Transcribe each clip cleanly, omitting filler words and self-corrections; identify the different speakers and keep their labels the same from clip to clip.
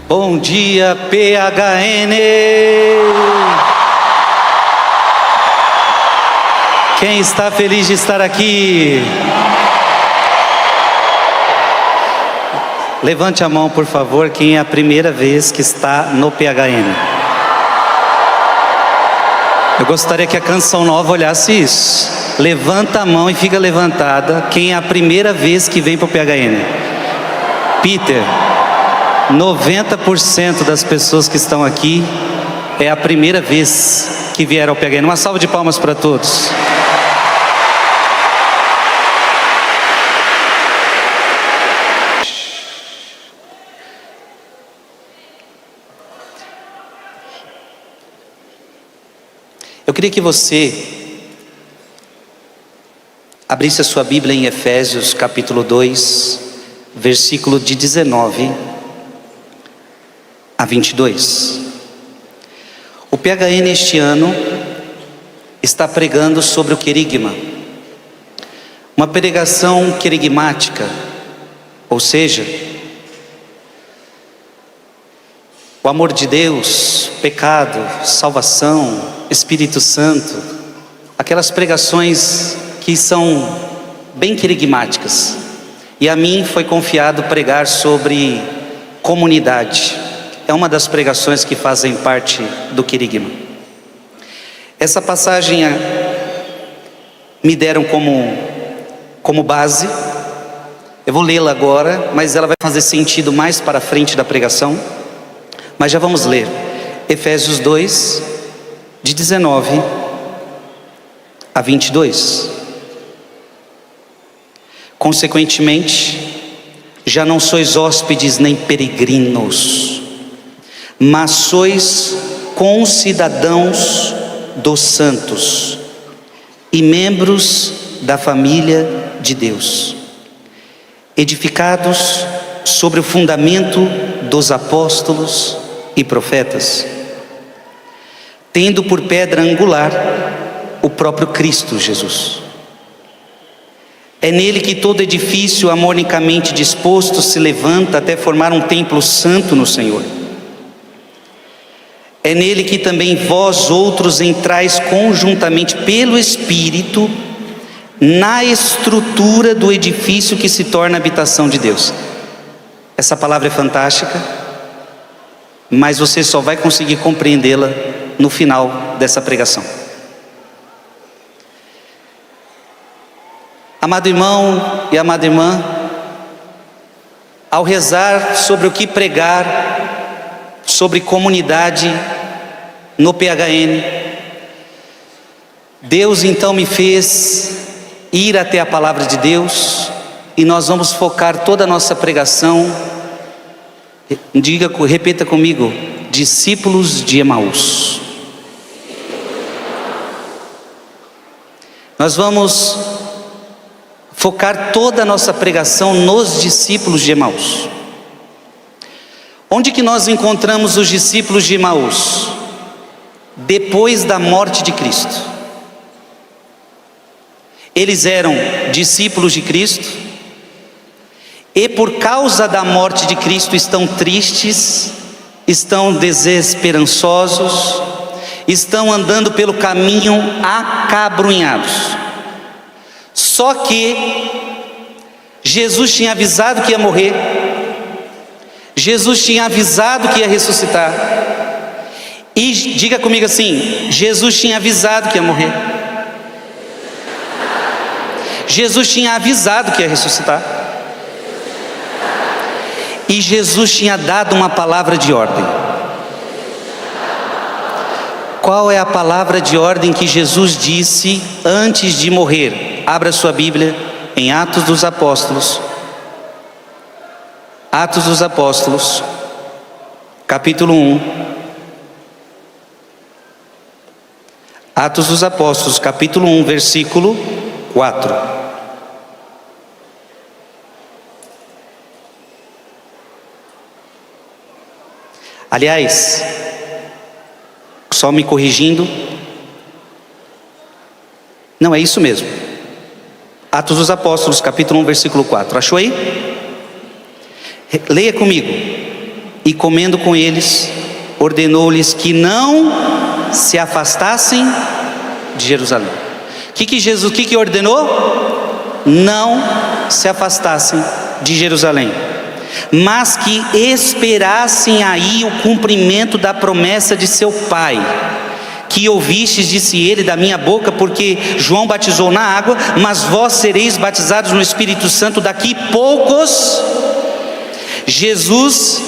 Speaker 1: Bom dia, PHN! Quem está feliz de estar aqui? Levante a mão, por favor, quem é a primeira vez que está no PHN. Eu gostaria que a Canção Nova olhasse isso. Levanta a mão e fica levantada quem é a primeira vez que vem para o PHN. Peter, 90% das pessoas que estão aqui é a primeira vez que vieram ao PHN. Uma salva de palmas para todos. Eu queria que você abrisse a sua Bíblia em Efésios capítulo 2, versículo de 19 a 22. O PHN este ano está pregando sobre o querigma, uma pregação querigmática, ou seja, o amor de Deus, pecado, salvação, Espírito Santo, aquelas pregações que são bem querigmáticas. E a mim foi confiado pregar sobre comunidade. É uma das pregações que fazem parte do querigma. Essa passagem me deram como base. Eu vou lê-la agora, mas ela vai fazer sentido mais para frente da pregação. Mas já vamos ler. Efésios 2, de 19 a 22. Consequentemente, já não sois hóspedes nem peregrinos, mas sois concidadãos dos santos e membros da família de Deus, edificados sobre o fundamento dos apóstolos e profetas, tendo por pedra angular o próprio Cristo Jesus. É nele que todo edifício harmonicamente disposto se levanta até formar um templo santo no Senhor. É nele que também vós outros entrais conjuntamente pelo Espírito na estrutura do edifício que se torna a habitação de Deus. Essa palavra é fantástica, mas você só vai conseguir compreendê-la no final dessa pregação. Amado irmão e amada irmã, ao rezar sobre o que pregar, sobre comunidade no PHN, Deus então me fez ir até a palavra de Deus, e nós vamos focar toda a nossa pregação, repita comigo, discípulos de Emaús. Nós vamos focar toda a nossa pregação nos discípulos de Emaús. Onde que nós encontramos os discípulos de Emaús? Depois da morte de Cristo. Eles eram discípulos de Cristo, e por causa da morte de Cristo estão tristes, estão desesperançosos, estão andando pelo caminho acabrunhados. Só que Jesus tinha avisado que ia morrer, Jesus tinha avisado que ia ressuscitar, e diga comigo assim: Jesus tinha avisado que ia morrer, Jesus tinha avisado que ia ressuscitar, e Jesus tinha dado uma palavra de ordem. Qual é a palavra de ordem que Jesus disse antes de morrer? Abra sua Bíblia em Atos dos Apóstolos. Atos dos Apóstolos, capítulo 1. Atos dos Apóstolos, capítulo 1, versículo 4. Aliás, só me corrigindo, não, é isso mesmo. Atos dos Apóstolos, capítulo 1, versículo 4. Achou aí? Leia comigo. e comendo com eles, ordenou-lhes que não se afastassem de Jerusalém. O que ordenou? Não se afastassem de Jerusalém, mas que esperassem aí o cumprimento da promessa de seu pai, que ouvistes, disse ele, da minha boca, porque João batizou na água, mas vós sereis batizados no Espírito Santo daqui poucos. Jesus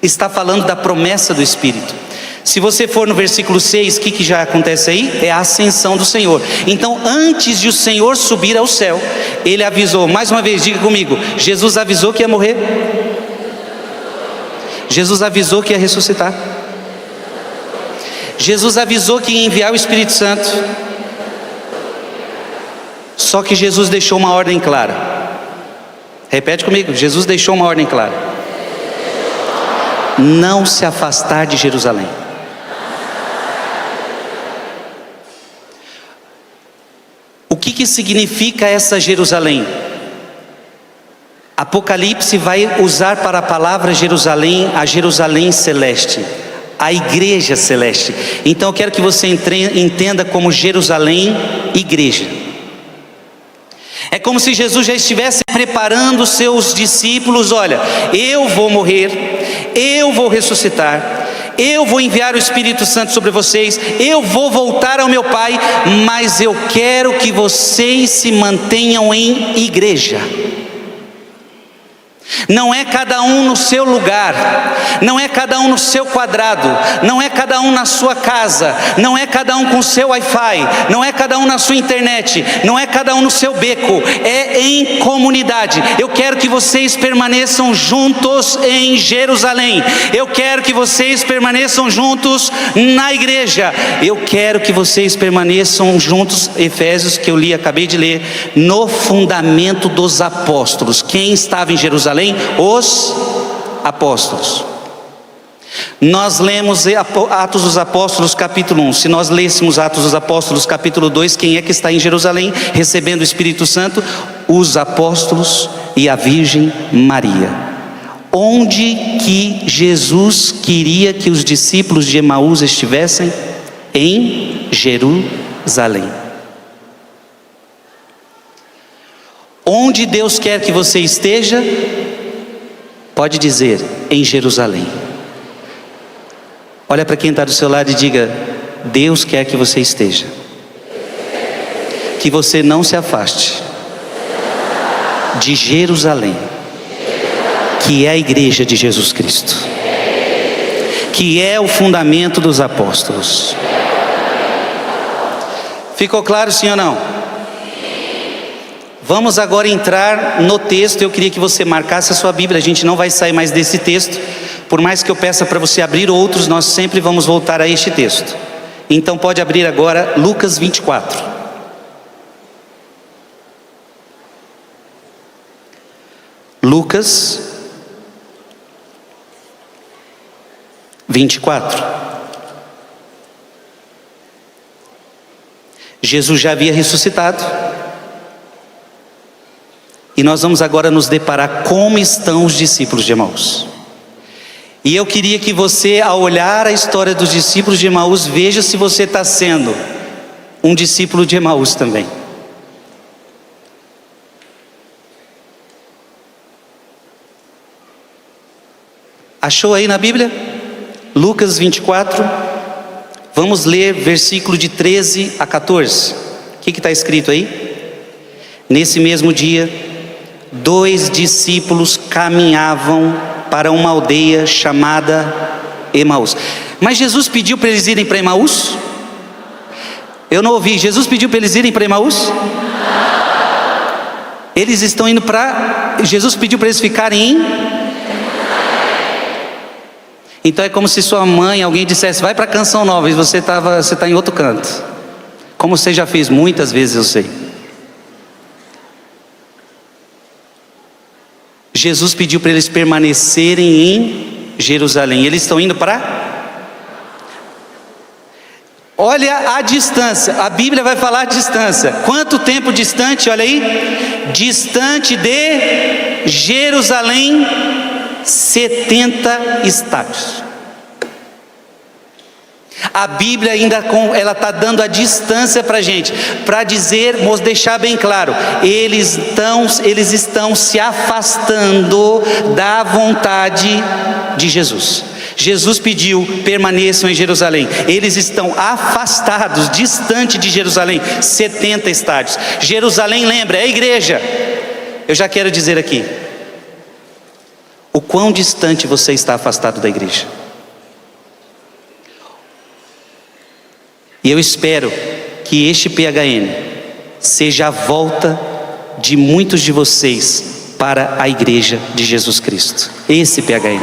Speaker 1: está falando da promessa do Espírito. Se você for no versículo 6, o que já acontece aí? É a ascensão do Senhor. Então, antes de o Senhor subir ao céu, ele avisou, mais uma vez, diga comigo, Jesus avisou que ia morrer, Jesus avisou que ia ressuscitar, Jesus avisou que ia enviar o Espírito Santo. Só que Jesus deixou uma ordem clara. Repete comigo, Jesus deixou uma ordem clara: não se afastar de Jerusalém. O que significa essa Jerusalém? Apocalipse vai usar para a palavra Jerusalém a Jerusalém celeste, a igreja celeste. Então eu quero que você entenda como Jerusalém, igreja. É como se Jesus já estivesse preparando os seus discípulos: olha, eu vou morrer, eu vou ressuscitar, eu vou enviar o Espírito Santo sobre vocês, eu vou voltar ao meu Pai, mas eu quero que vocês se mantenham em igreja. Não é cada um no seu lugar, não é cada um no seu quadrado, não é cada um na sua casa, não é cada um com o seu Wi-Fi, não é cada um na sua internet, não é cada um no seu beco, é em comunidade. Eu quero que vocês permaneçam juntos em Jerusalém, eu quero que vocês permaneçam juntos na igreja, eu quero que vocês permaneçam juntos, Efésios, que eu acabei de ler, no fundamento dos apóstolos. Quem estava em Jerusalém? Os apóstolos. Nós lemos Atos dos Apóstolos capítulo 1. Se nós lêssemos Atos dos Apóstolos capítulo 2, quem é que está em Jerusalém recebendo o Espírito Santo? Os apóstolos e a Virgem Maria. Onde que Jesus queria que os discípulos de Emaús estivessem? Em Jerusalém. Onde Deus quer que você esteja? Pode dizer, em Jerusalém. Olha para quem está do seu lado e diga: Deus quer que você esteja, que você não se afaste de Jerusalém, que é a igreja de Jesus Cristo, que é o fundamento dos apóstolos. Ficou claro, sim ou não? Vamos agora entrar no texto. Eu queria que você marcasse a sua Bíblia. A gente não vai sair mais desse texto. Por mais que eu peça para você abrir outros, nós sempre vamos voltar a este texto. Então pode abrir agora Lucas 24. Lucas 24. Jesus já havia ressuscitado. E nós vamos agora nos deparar como estão os discípulos de Emaús. E eu queria que você, ao olhar a história dos discípulos de Emaús, veja se você está sendo um discípulo de Emaús também. Achou aí na Bíblia? Lucas 24. Vamos ler versículo de 13 a 14. O que está escrito aí? Nesse mesmo dia, 2 discípulos caminhavam para uma aldeia chamada Emaús. Mas Jesus pediu para eles irem para Emaús? Eu não ouvi. Jesus pediu para eles irem para Emaús? Eles estão indo para... Jesus pediu para eles ficarem em... Então é como se sua mãe, alguém dissesse: vai para Canção Nova, e você está em outro canto. Como você já fez muitas vezes, eu sei. Jesus pediu para eles permanecerem em Jerusalém. Eles estão indo para... Olha a distância. A Bíblia vai falar a distância. Quanto tempo distante? Olha aí. Distante de Jerusalém 70 estádios. A Bíblia ainda ela está dando a distância para a gente, para dizer, deixar bem claro, eles estão se afastando da vontade de Jesus. Jesus pediu, permaneçam em Jerusalém. Eles estão afastados, distante de Jerusalém, 70 estádios. Jerusalém, lembra, é a igreja. Eu já quero dizer aqui, o quão distante você está afastado da igreja. E eu espero que este PHN seja a volta de muitos de vocês para a igreja de Jesus Cristo. Esse PHN.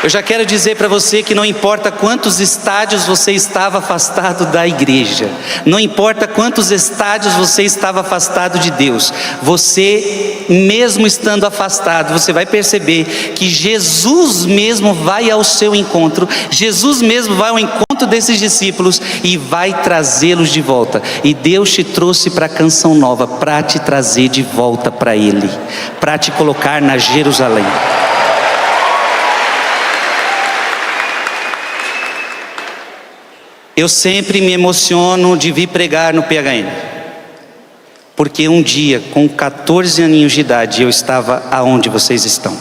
Speaker 1: Eu já quero dizer para você que não importa quantos estádios você estava afastado da igreja, não importa quantos estádios você estava afastado de Deus, você mesmo estando afastado, você vai perceber que Jesus mesmo vai ao seu encontro, Jesus mesmo vai ao encontro desses discípulos e vai trazê-los de volta. E Deus te trouxe para a canção nova, para te trazer de volta para Ele, para te colocar na Jerusalém. Eu sempre me emociono de vir pregar no PHN, porque um dia, com 14 aninhos de idade, eu estava aonde vocês estão.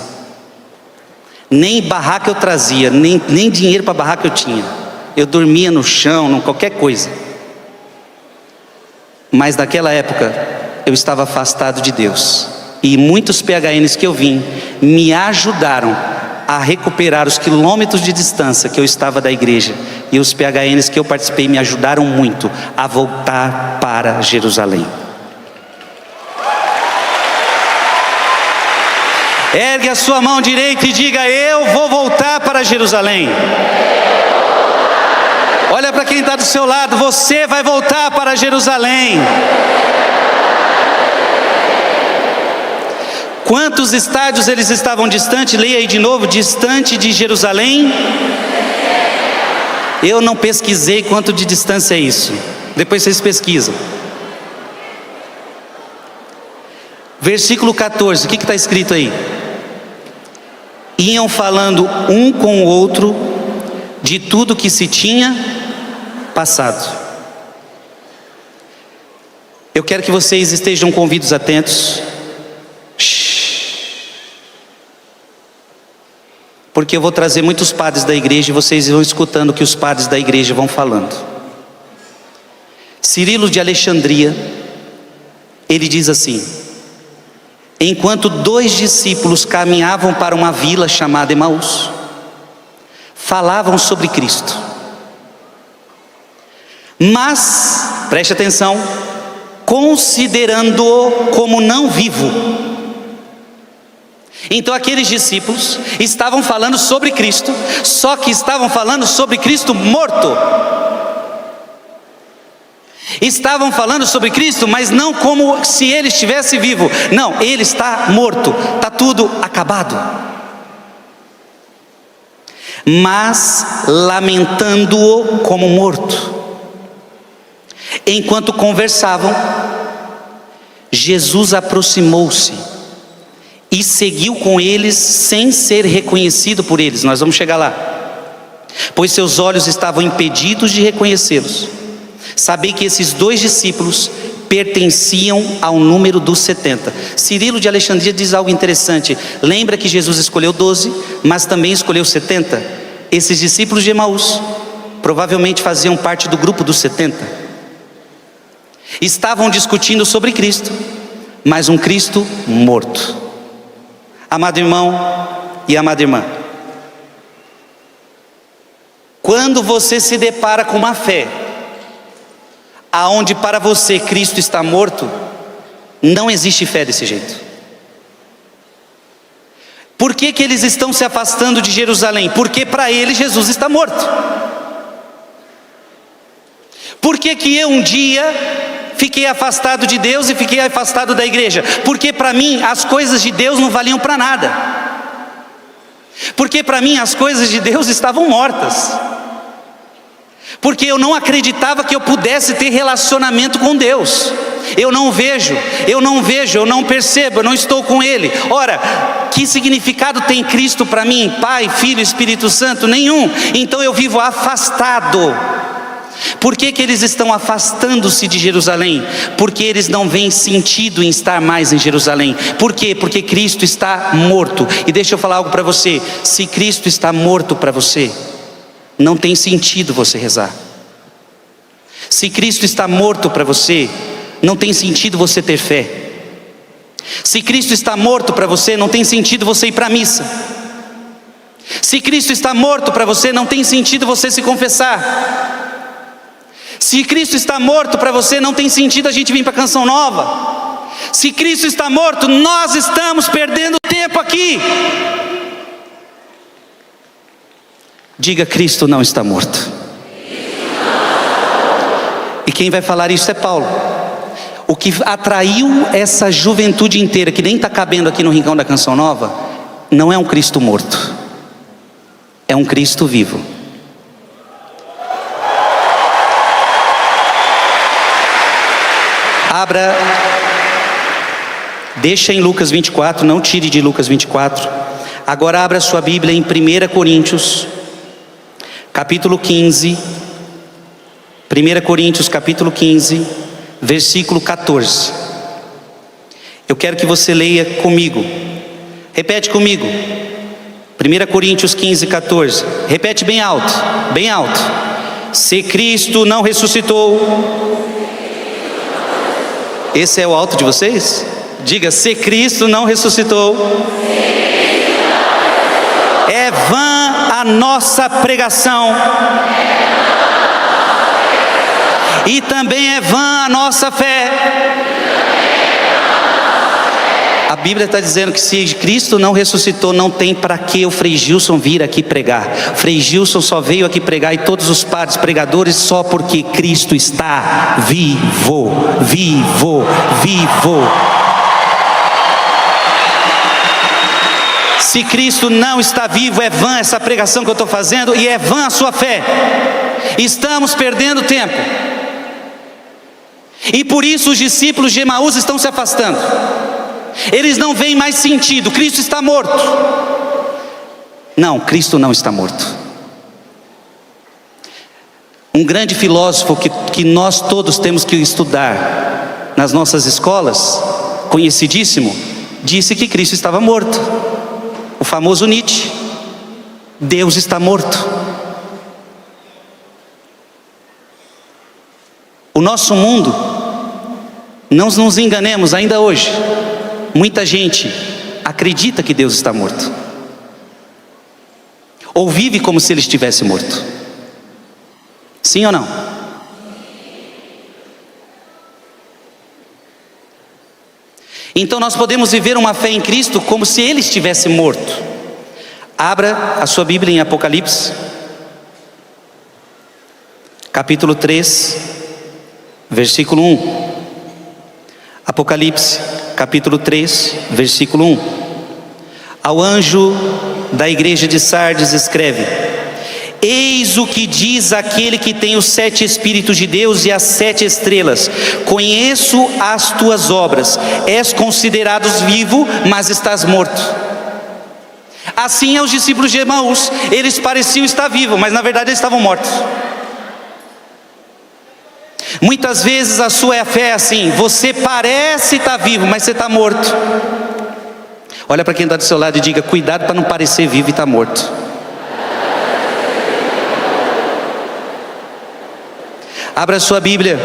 Speaker 1: Nem barraca eu trazia, nem dinheiro para barraca eu tinha. Eu dormia no chão, qualquer coisa. Mas naquela época, eu estava afastado de Deus. E muitos PHNs que eu vim, me ajudaram a recuperar os quilômetros de distância que eu estava da igreja. E os PHNs que eu participei me ajudaram muito a voltar para Jerusalém. Ergue a sua mão direita e diga: eu vou voltar para Jerusalém. Olha para quem está do seu lado: você vai voltar para Jerusalém. Quantos estádios eles estavam distante? Leia aí de novo: distante de Jerusalém. Eu não pesquisei quanto de distância é isso. Depois vocês pesquisam. Versículo 14, o que está escrito aí? Iam falando um com o outro de tudo que se tinha passado. Eu quero que vocês estejam com ouvidos atentos. Porque eu vou trazer muitos padres da igreja e vocês vão escutando o que os padres da igreja vão falando. Cirilo de Alexandria, ele diz assim: enquanto 2 discípulos caminhavam para uma vila chamada Emaús, falavam sobre Cristo. Mas, preste atenção, considerando-o como não vivo. Então aqueles discípulos estavam falando sobre Cristo, só que estavam falando sobre Cristo morto. Estavam falando sobre Cristo, mas não como se Ele estivesse vivo. Não, Ele está morto, está tudo acabado. Mas lamentando-o como morto. Enquanto conversavam, Jesus aproximou-se e seguiu com eles sem ser reconhecido por eles. Nós vamos chegar lá. Pois seus olhos estavam impedidos de reconhecê-los. Sabei que esses 2 discípulos pertenciam ao número dos 70. Cirilo de Alexandria diz algo interessante. Lembra que Jesus escolheu 12, mas também escolheu 70? Esses discípulos de Emaús provavelmente faziam parte do grupo dos 70. Estavam discutindo sobre Cristo, mas um Cristo morto. Amado irmão e amada irmã, quando você se depara com uma fé aonde para você Cristo está morto, não existe fé desse jeito. Por que eles estão se afastando de Jerusalém? Porque para eles Jesus está morto. Por que eu um dia fiquei afastado de Deus e fiquei afastado da igreja? Porque para mim as coisas de Deus não valiam para nada. Porque para mim as coisas de Deus estavam mortas. porque eu não acreditava que eu pudesse ter relacionamento com Deus. Eu não vejo, eu não percebo, eu não estou com Ele. Ora, que significado tem Cristo para mim? Pai, Filho, Espírito Santo? Nenhum. Então eu vivo afastado. Por que eles estão afastando-se de Jerusalém? Porque eles não veem sentido em estar mais em Jerusalém. Por quê? Porque Cristo está morto. E deixa eu falar algo para você: se Cristo está morto para você, não tem sentido você rezar. Se Cristo está morto para você, não tem sentido você ter fé. Se Cristo está morto para você, não tem sentido você ir para a missa. Se Cristo está morto para você, não tem sentido você se confessar. Se Cristo está morto para você, não tem sentido a gente vir para a Canção Nova. Se Cristo está morto, nós estamos perdendo tempo aqui. Diga: Cristo não está morto. E quem vai falar isso é Paulo. O que atraiu essa juventude inteira, que nem está cabendo aqui no rincão da Canção Nova, não é um Cristo morto, é um Cristo vivo. Abra, deixa em Lucas 24, não tire de Lucas 24. Agora abra sua Bíblia em 1 Coríntios, capítulo 15. 1 Coríntios, capítulo 15, versículo 14. Eu quero que você leia comigo. Repete comigo. 1 Coríntios 15, 14. Repete bem alto, bem alto. Se Cristo não ressuscitou... Esse é o alto de vocês? Diga: se Cristo não ressuscitou, é vã a nossa pregação, e também é vã a nossa fé. A Bíblia está dizendo que se Cristo não ressuscitou, não tem para que o Frei Gilson vir aqui pregar. Frei Gilson só veio aqui pregar, e todos os padres pregadores, só porque Cristo está vivo, vivo, vivo. Se Cristo não está vivo, é vã essa pregação que eu estou fazendo, e é vã a sua fé. Estamos perdendo tempo. E por isso os discípulos de Emaús estão se afastando. Eles não veem mais sentido. Cristo está morto. Não, Cristo não está morto. Um grande filósofo que nós todos temos que estudar nas nossas escolas, conhecidíssimo, disse que Cristo estava morto. O famoso Nietzsche. Deus está morto. O nosso mundo, não nos enganemos, ainda hoje muita gente acredita que Deus está morto, ou vive como se Ele estivesse morto. Sim ou não? Então nós podemos viver uma fé em Cristo como se Ele estivesse morto. Abra a sua Bíblia em Apocalipse, capítulo 3, versículo 1. Apocalipse, capítulo 3, versículo 1. Ao anjo da igreja de Sardes escreve: eis o que diz aquele que tem os 7 Espíritos de Deus e as 7 estrelas. Conheço as tuas obras, és considerado vivo, mas estás morto. Assim é os discípulos de Emaús. Eles pareciam estar vivos, mas na verdade eles estavam mortos. Muitas vezes a sua fé é assim: você parece estar vivo, mas você está morto. Olha para quem está do seu lado e diga: cuidado para não parecer vivo e estar morto. Abra sua Bíblia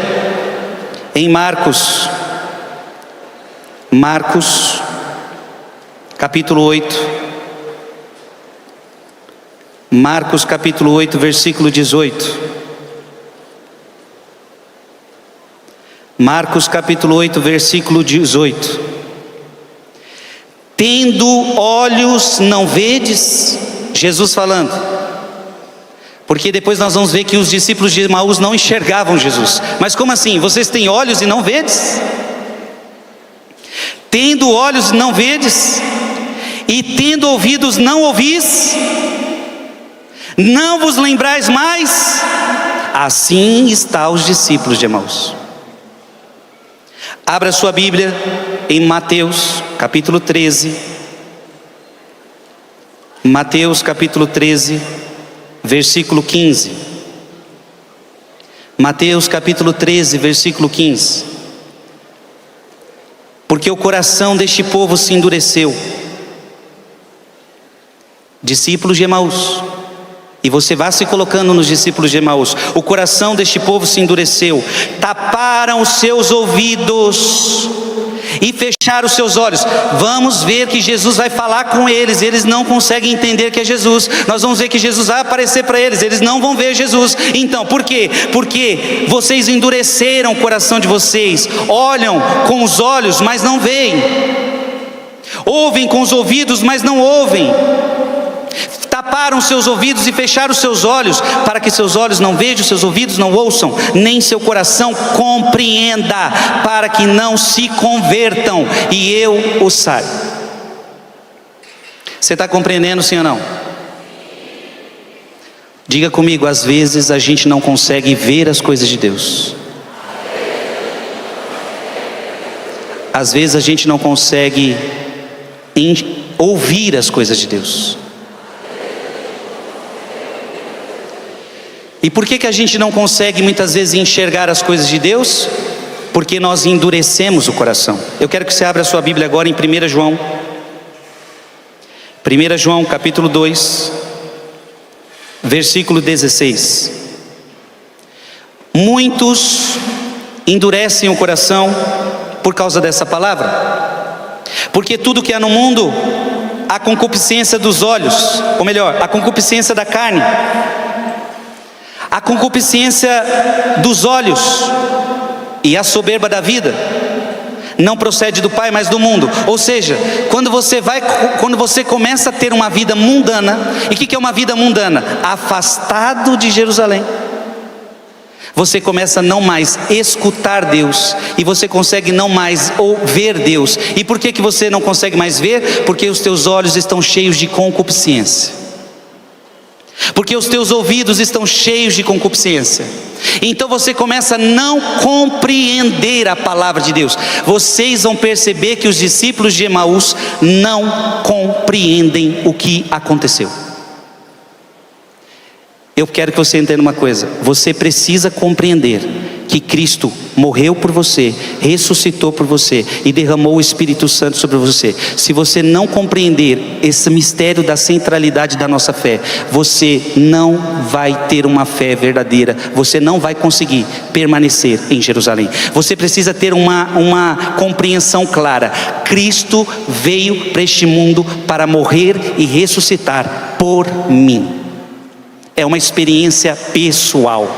Speaker 1: em Marcos, capítulo 8. Marcos capítulo 8, versículo 18. Marcos capítulo 8, versículo 18. Tendo olhos não vedes? Jesus falando. Porque depois nós vamos ver que os discípulos de Emaús não enxergavam Jesus. Mas como assim? Vocês têm olhos e não vedes? Tendo olhos e não vedes? E tendo ouvidos não ouvis? Não vos lembrais mais? Assim está os discípulos de Emaús. Abra sua Bíblia em Mateus capítulo 13. Mateus capítulo 13, versículo 15. Mateus capítulo 13, versículo 15. Porque o coração deste povo se endureceu. Discípulos de Emaús. E você vai se colocando nos discípulos de Emaús. O coração deste povo se endureceu. Taparam os seus ouvidos e fecharam os seus olhos. Vamos ver que Jesus vai falar com eles. Eles não conseguem entender que é Jesus. Nós vamos ver que Jesus vai aparecer para eles. Eles não vão ver Jesus. Então, por quê? Porque vocês endureceram o coração de vocês. Olham com os olhos, mas não veem. Ouvem com os ouvidos, mas não ouvem. Taparam seus ouvidos e fecharam seus olhos, para que seus olhos não vejam, seus ouvidos não ouçam, nem seu coração compreenda, para que não se convertam e eu os saiba. Você está compreendendo, sim ou não? Diga comigo, às vezes a gente não consegue ver as coisas de Deus. Às vezes a gente não consegue ouvir as coisas de Deus. E por que a gente não consegue muitas vezes enxergar as coisas de Deus? Porque nós endurecemos o coração. Eu quero que você abra a sua Bíblia agora em 1 João. 1 João capítulo 2, versículo 16. Muitos endurecem o coração por causa dessa palavra. Porque tudo que há no mundo, a concupiscência dos olhos, ou melhor, a concupiscência da carne, a concupiscência dos olhos e a soberba da vida não procede do Pai, mas do mundo. Ou seja, quando você começa a ter uma vida mundana, e o que é uma vida mundana? Afastado de Jerusalém. Você começa a não mais escutar Deus, e você consegue não mais ver Deus. E por que você não consegue mais ver? Porque os teus olhos estão cheios de concupiscência. Porque os teus ouvidos estão cheios de concupiscência. Então você começa a não compreender a palavra de Deus. Vocês vão perceber que os discípulos de Emaús não compreendem o que aconteceu. Eu quero que você entenda uma coisa. Você precisa compreender que Cristo morreu por você, ressuscitou por você e derramou o Espírito Santo sobre você. Se você não compreender esse mistério da centralidade da nossa fé, você não vai ter uma fé verdadeira. Você não vai conseguir permanecer em Jerusalém. Você precisa ter uma compreensão clara. Cristo veio para este mundo para morrer e ressuscitar por mim. É uma experiência pessoal.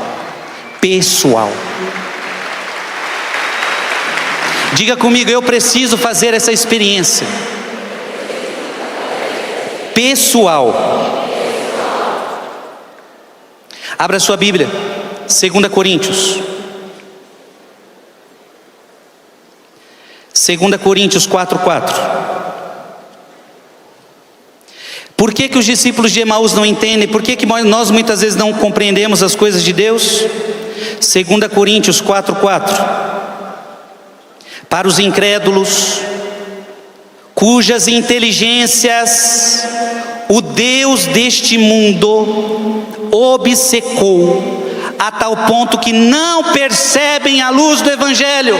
Speaker 1: Diga comigo, eu preciso fazer essa experiência pessoal. Abra sua Bíblia, 2 Coríntios. 2 Coríntios 4:4. Por que os discípulos de Emaús não entendem? Por que nós muitas vezes não compreendemos as coisas de Deus? 2 Coríntios 4:4. Para os incrédulos, cujas inteligências o Deus deste mundo obcecou, a tal ponto que não percebem a luz do Evangelho.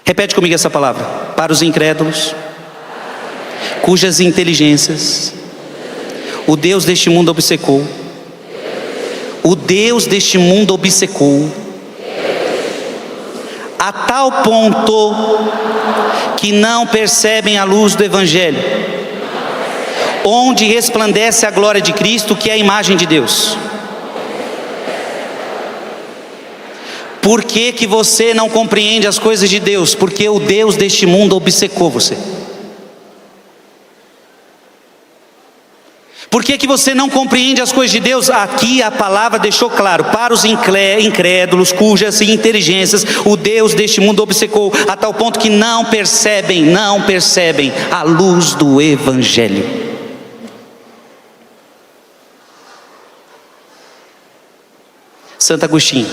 Speaker 1: Repete comigo essa palavra. Para os incrédulos, cujas inteligências o Deus deste mundo obcecou. O Deus deste mundo obcecou a tal ponto que não percebem a luz do Evangelho, onde resplandece a glória de Cristo, que é a imagem de Deus. Por que você não compreende as coisas de Deus? Porque o Deus deste mundo obcecou você. Por que você não compreende as coisas de Deus? Aqui a palavra deixou claro. Para os incrédulos, cujas inteligências o Deus deste mundo obcecou, a tal ponto que não percebem a luz do Evangelho. Santo Agostinho: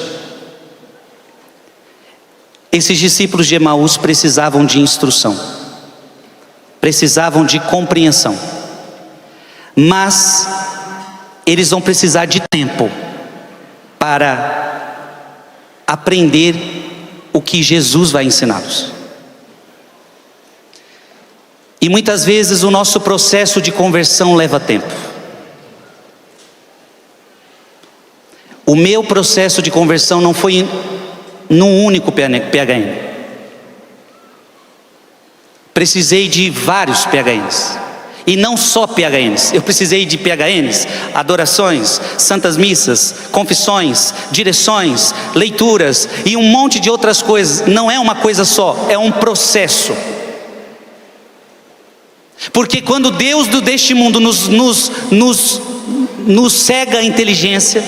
Speaker 1: esses discípulos de Emaús precisavam de instrução, precisavam de compreensão, mas eles vão precisar de tempo para aprender o que Jesus vai ensiná-los. E muitas vezes o nosso processo de conversão leva tempo. O meu processo de conversão não foi num único PHN. Precisei de vários PHNs. E não só PHNs. Eu precisei de PHNs, adorações, santas missas, confissões, direções, leituras e um monte de outras coisas. Não é uma coisa só, é um processo. Porque quando Deus deste mundo nos cega a inteligência,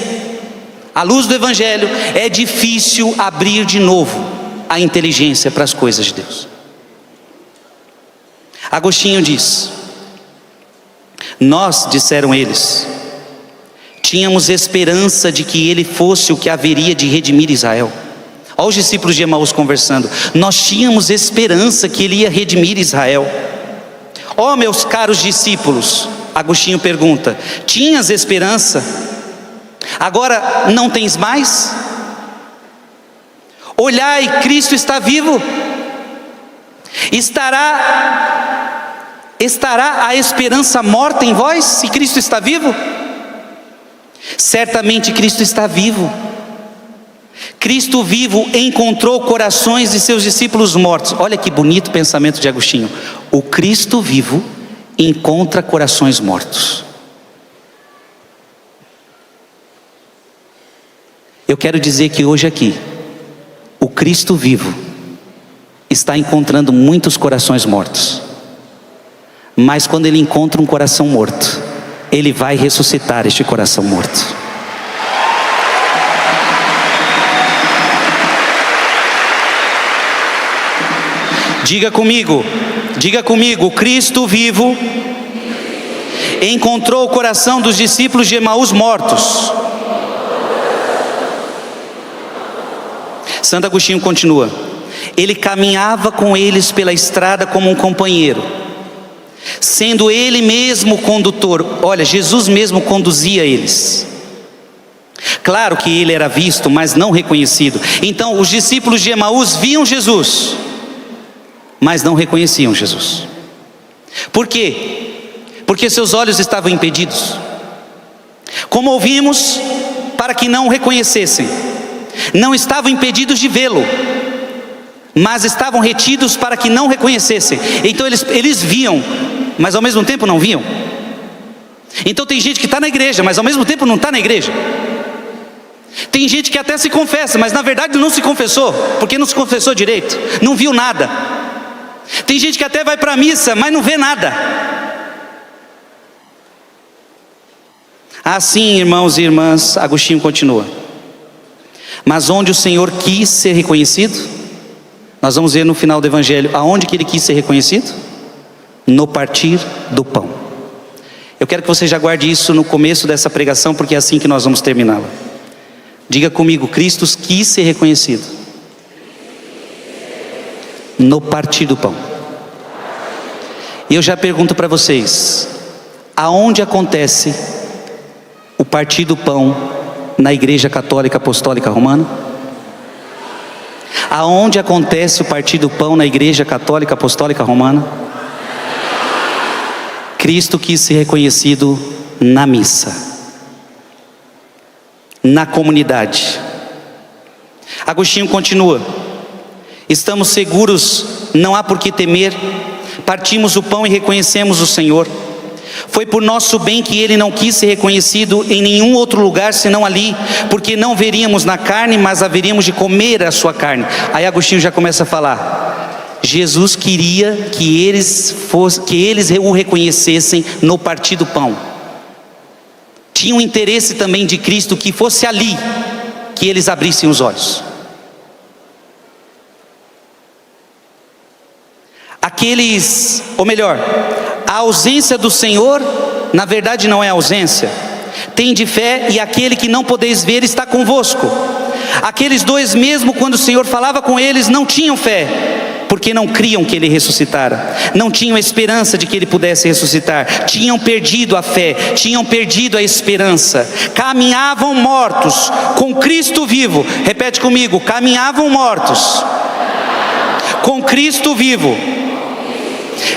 Speaker 1: à luz do Evangelho, é difícil abrir de novo a inteligência para as coisas de Deus. Agostinho diz: nós, disseram eles, tínhamos esperança de que ele fosse o que haveria de redimir Israel. Olha os discípulos de Emaús conversando: nós tínhamos esperança que ele ia redimir Israel. Ó meus caros discípulos, Agostinho pergunta: tinhas esperança? Agora não tens mais? Olhai, Cristo está vivo. Estará a esperança morta em vós, se Cristo está vivo? Certamente Cristo está vivo. Cristo vivo encontrou corações de seus discípulos mortos. Olha que bonito pensamento de Agostinho. O Cristo vivo encontra corações mortos. Eu quero dizer que hoje aqui, o Cristo vivo está encontrando muitos corações mortos. Mas quando ele encontra um coração morto, ele vai ressuscitar este coração morto. Diga comigo, Cristo vivo encontrou o coração dos discípulos de Emaús mortos. Santo Agostinho continua: ele caminhava com eles pela estrada como um companheiro, sendo ele mesmo o condutor. Olha, Jesus mesmo conduzia eles. Claro que ele era visto, mas não reconhecido. Então os discípulos de Emaús viam Jesus, mas não reconheciam Jesus. Por quê? Porque seus olhos estavam impedidos. Como ouvimos, para que não o reconhecessem. Não estavam impedidos de vê-lo, mas estavam retidos para que não reconhecessem. Então eles viam, mas ao mesmo tempo não viam. Então tem gente que está na igreja, mas ao mesmo tempo não está na igreja. Tem gente que até se confessa, mas na verdade não se confessou, porque não se confessou direito, não viu nada. Tem gente que até vai para a missa, mas não vê nada. Assim, irmãos e irmãs, Agostinho continua: mas onde o Senhor quis ser reconhecido, nós vamos ver no final do Evangelho, aonde que ele quis ser reconhecido? No partir do pão. Eu quero que você já guarde isso no começo dessa pregação, porque é assim que nós vamos terminá-la. Diga comigo: Cristo quis ser reconhecido no partir do pão. E eu já pergunto para vocês: aonde acontece o partir do pão na Igreja Católica Apostólica Romana? Aonde acontece o partir do pão na Igreja Católica Apostólica Romana? Cristo quis ser reconhecido na missa, na comunidade. Agostinho continua: estamos seguros, não há por que temer. Partimos o pão e reconhecemos o Senhor. Foi por nosso bem que ele não quis ser reconhecido em nenhum outro lugar senão ali, porque não veríamos na carne, mas haveríamos de comer a sua carne. Aí Agostinho já começa a falar: Jesus queria que eles o reconhecessem no partir do pão. Tinha um interesse também de Cristo que fosse ali que eles abrissem os olhos. A ausência do Senhor, na verdade não é ausência, Tende fé, e aquele que não podeis ver está convosco. Aqueles dois, mesmo quando o Senhor falava com eles, não tinham fé, porque não criam que Ele ressuscitara, não tinham esperança de que Ele pudesse ressuscitar, tinham perdido a fé, tinham perdido a esperança, caminhavam mortos com Cristo vivo. Repete comigo: caminhavam mortos com Cristo vivo,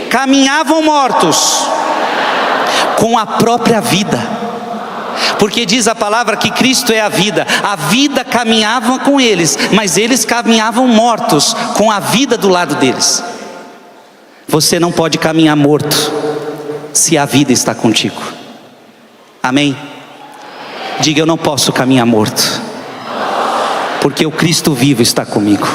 Speaker 1: caminhavam mortos com a própria vida. Porque diz a palavra que Cristo é a vida caminhava com eles, mas eles caminhavam mortos, com a vida do lado deles. Você não pode caminhar morto, se a vida está contigo. Amém? Diga: eu não posso caminhar morto, porque o Cristo vivo está comigo.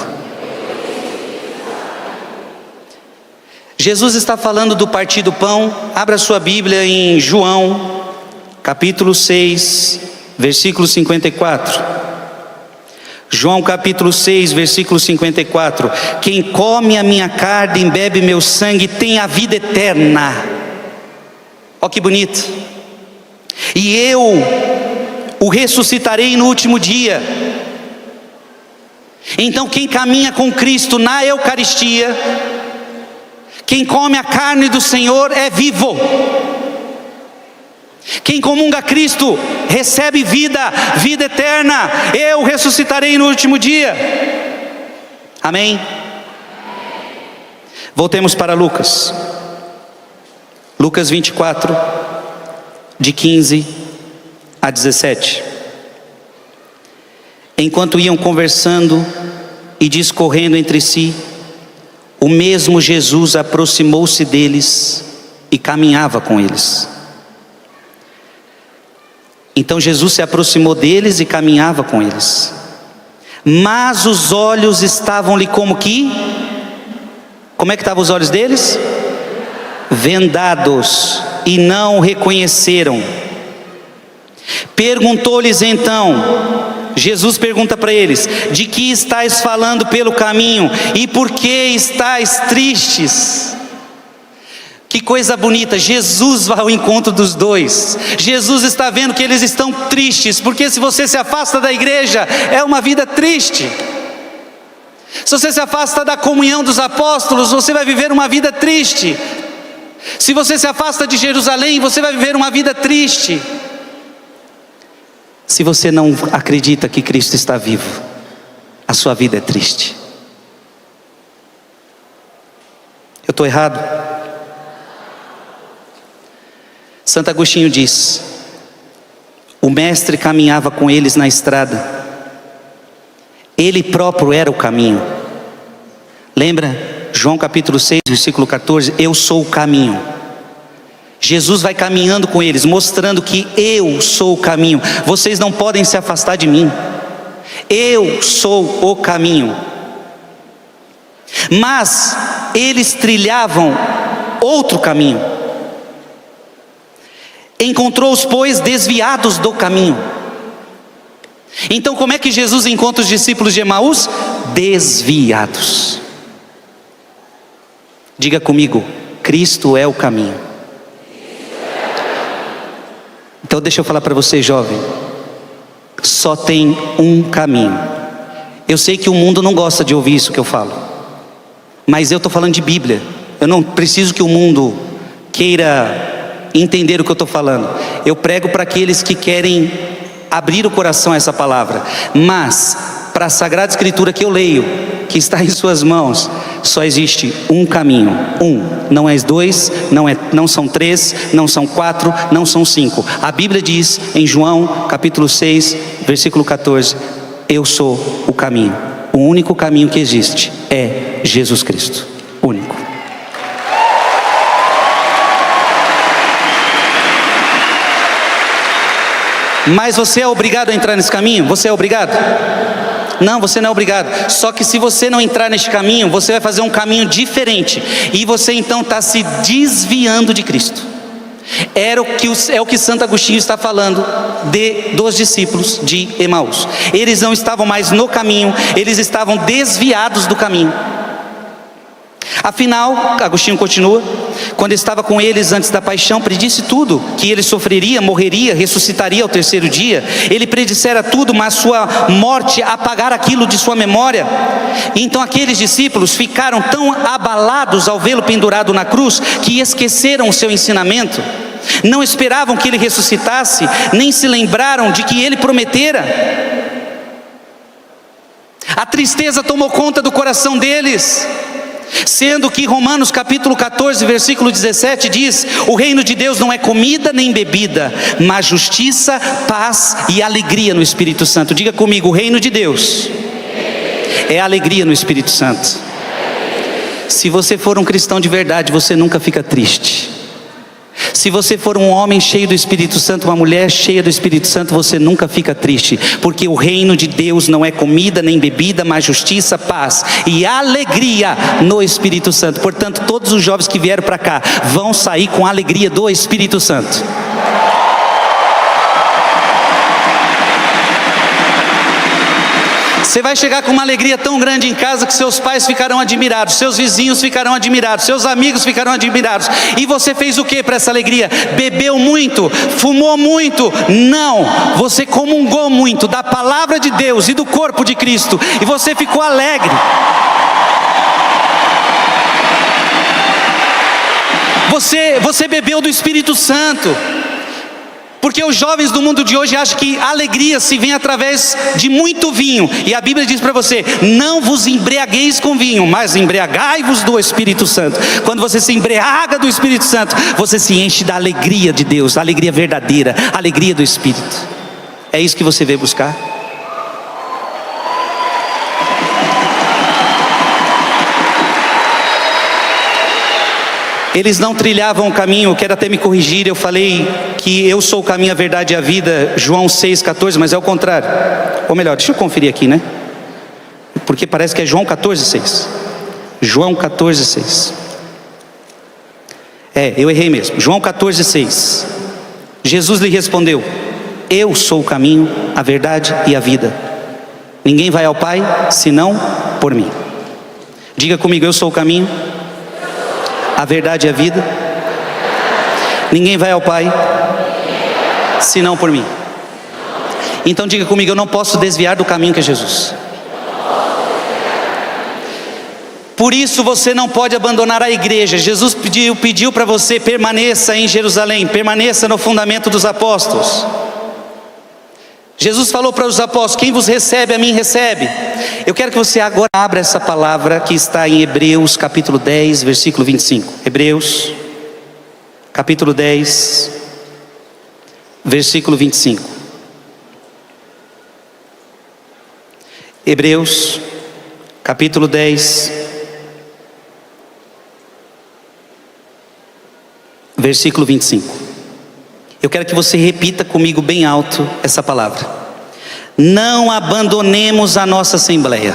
Speaker 1: Jesus está falando do partir do pão. Abra sua Bíblia em João capítulo 6, versículo 54. João capítulo 6, versículo 54. Quem come a minha carne e bebe meu sangue tem a vida eterna. Olha que bonito. E eu o ressuscitarei no último dia. Então quem caminha com Cristo na Eucaristia, quem come a carne do Senhor é vivo. Quem comunga Cristo recebe vida eterna. Eu ressuscitarei no último dia. Amém? Voltemos para Lucas. Lucas 24, de 15 a 17. Enquanto iam conversando e discorrendo entre si, o mesmo Jesus aproximou-se deles e caminhava com eles. Então Jesus se aproximou deles e caminhava com eles. Mas os olhos estavam-lhe como é que estavam os olhos deles? Vendados, e não o reconheceram. Perguntou-lhes então, Jesus pergunta para eles: de que estáis falando pelo caminho, e por que estáis tristes? Que coisa bonita, Jesus vai ao encontro dos dois. Jesus está vendo que eles estão tristes, porque se você se afasta da igreja, é uma vida triste. Se você se afasta da comunhão dos apóstolos, você vai viver uma vida triste. Se você se afasta de Jerusalém, você vai viver uma vida triste. Se você não acredita que Cristo está vivo, a sua vida é triste. Eu estou errado? Santo Agostinho diz: o mestre caminhava com eles na estrada, ele próprio era o caminho. Lembra João capítulo 6, versículo 14? Eu sou o caminho. Jesus vai caminhando com eles, mostrando que eu sou o caminho. Vocês não podem se afastar de mim. Eu sou o caminho. Mas eles trilhavam outro caminho. Encontrou-os, pois, desviados do caminho. Então como é que Jesus encontra os discípulos de Emaús? Desviados. Diga comigo: Cristo é o caminho. Então deixa eu falar para você, jovem. Só tem um caminho. Eu sei que o mundo não gosta de ouvir isso que eu falo, mas eu estou falando de Bíblia. Eu não preciso que o mundo queira entender o que eu estou falando. Eu prego para aqueles que querem abrir o coração a essa palavra. Mas para a Sagrada Escritura que eu leio, que está em suas mãos, só existe um caminho. Não é dois, não são três, não são quatro, não são cinco. A Bíblia diz em João capítulo 6, versículo 14: eu sou o caminho. O único caminho que existe é Jesus Cristo. Único. Mas você é obrigado a entrar nesse caminho? Você é obrigado? Não, você não é obrigado. Só que se você não entrar neste caminho, você vai fazer um caminho diferente, e você então está se desviando de Cristo. É o que Santo Agostinho está falando dos discípulos de Emaús. Eles não estavam mais no caminho, eles estavam desviados do caminho. Afinal, Agostinho continua, quando estava com eles antes da paixão, predisse tudo, que ele sofreria, morreria, ressuscitaria ao terceiro dia. Ele predissera tudo, mas sua morte apagara aquilo de sua memória. E então aqueles discípulos ficaram tão abalados ao vê-lo pendurado na cruz, que esqueceram o seu ensinamento. Não esperavam que ele ressuscitasse, nem se lembraram de que ele prometera. A tristeza tomou conta do coração deles, sendo que Romanos capítulo 14, versículo 17 diz: o reino de Deus não é comida nem bebida, mas justiça, paz e alegria no Espírito Santo. Diga comigo: o reino de Deus é alegria no Espírito Santo. Se você for um cristão de verdade, você nunca fica triste. Se você for um homem cheio do Espírito Santo, uma mulher cheia do Espírito Santo, você nunca fica triste, porque o reino de Deus não é comida nem bebida, mas justiça, paz e alegria no Espírito Santo. Portanto, todos os jovens que vieram para cá vão sair com a alegria do Espírito Santo. Você vai chegar com uma alegria tão grande em casa que seus pais ficarão admirados, seus vizinhos ficarão admirados, seus amigos ficarão admirados. E você fez o que para essa alegria? Bebeu muito? Fumou muito? Não, você comungou muito da palavra de Deus e do corpo de Cristo, e você ficou alegre. Você bebeu do Espírito Santo. Porque os jovens do mundo de hoje acham que alegria se vem através de muito vinho. E a Bíblia diz para você: não vos embriagueis com vinho, mas embriagai-vos do Espírito Santo. Quando você se embriaga do Espírito Santo, você se enche da alegria de Deus, a alegria verdadeira, a alegria do Espírito. É isso que você veio buscar? Eles não trilhavam o caminho. Eu quero até me corrigir, eu falei que eu sou o caminho, a verdade e a vida, João 6,14, mas é o contrário. Ou melhor, deixa eu conferir aqui, né? Porque parece que é João 14,6. João 14,6. Eu errei mesmo. João 14,6. Jesus lhe respondeu: eu sou o caminho, a verdade e a vida. Ninguém vai ao Pai senão por mim. Diga comigo: eu sou o caminho, a verdade e a vida. Ninguém vai ao Pai senão por mim. Então diga comigo: eu não posso desviar do caminho que é Jesus. Por isso você não pode abandonar a igreja. Jesus pediu para você: permaneça em Jerusalém, permaneça no fundamento dos apóstolos. Jesus falou para os apóstolos: quem vos recebe, a mim recebe. Eu quero que você agora abra essa palavra que está em Hebreus capítulo 10, versículo 25. Hebreus capítulo 10, versículo 25. Hebreus capítulo 10, versículo 25. Eu quero que você repita comigo bem alto essa palavra: não abandonemos a nossa assembleia.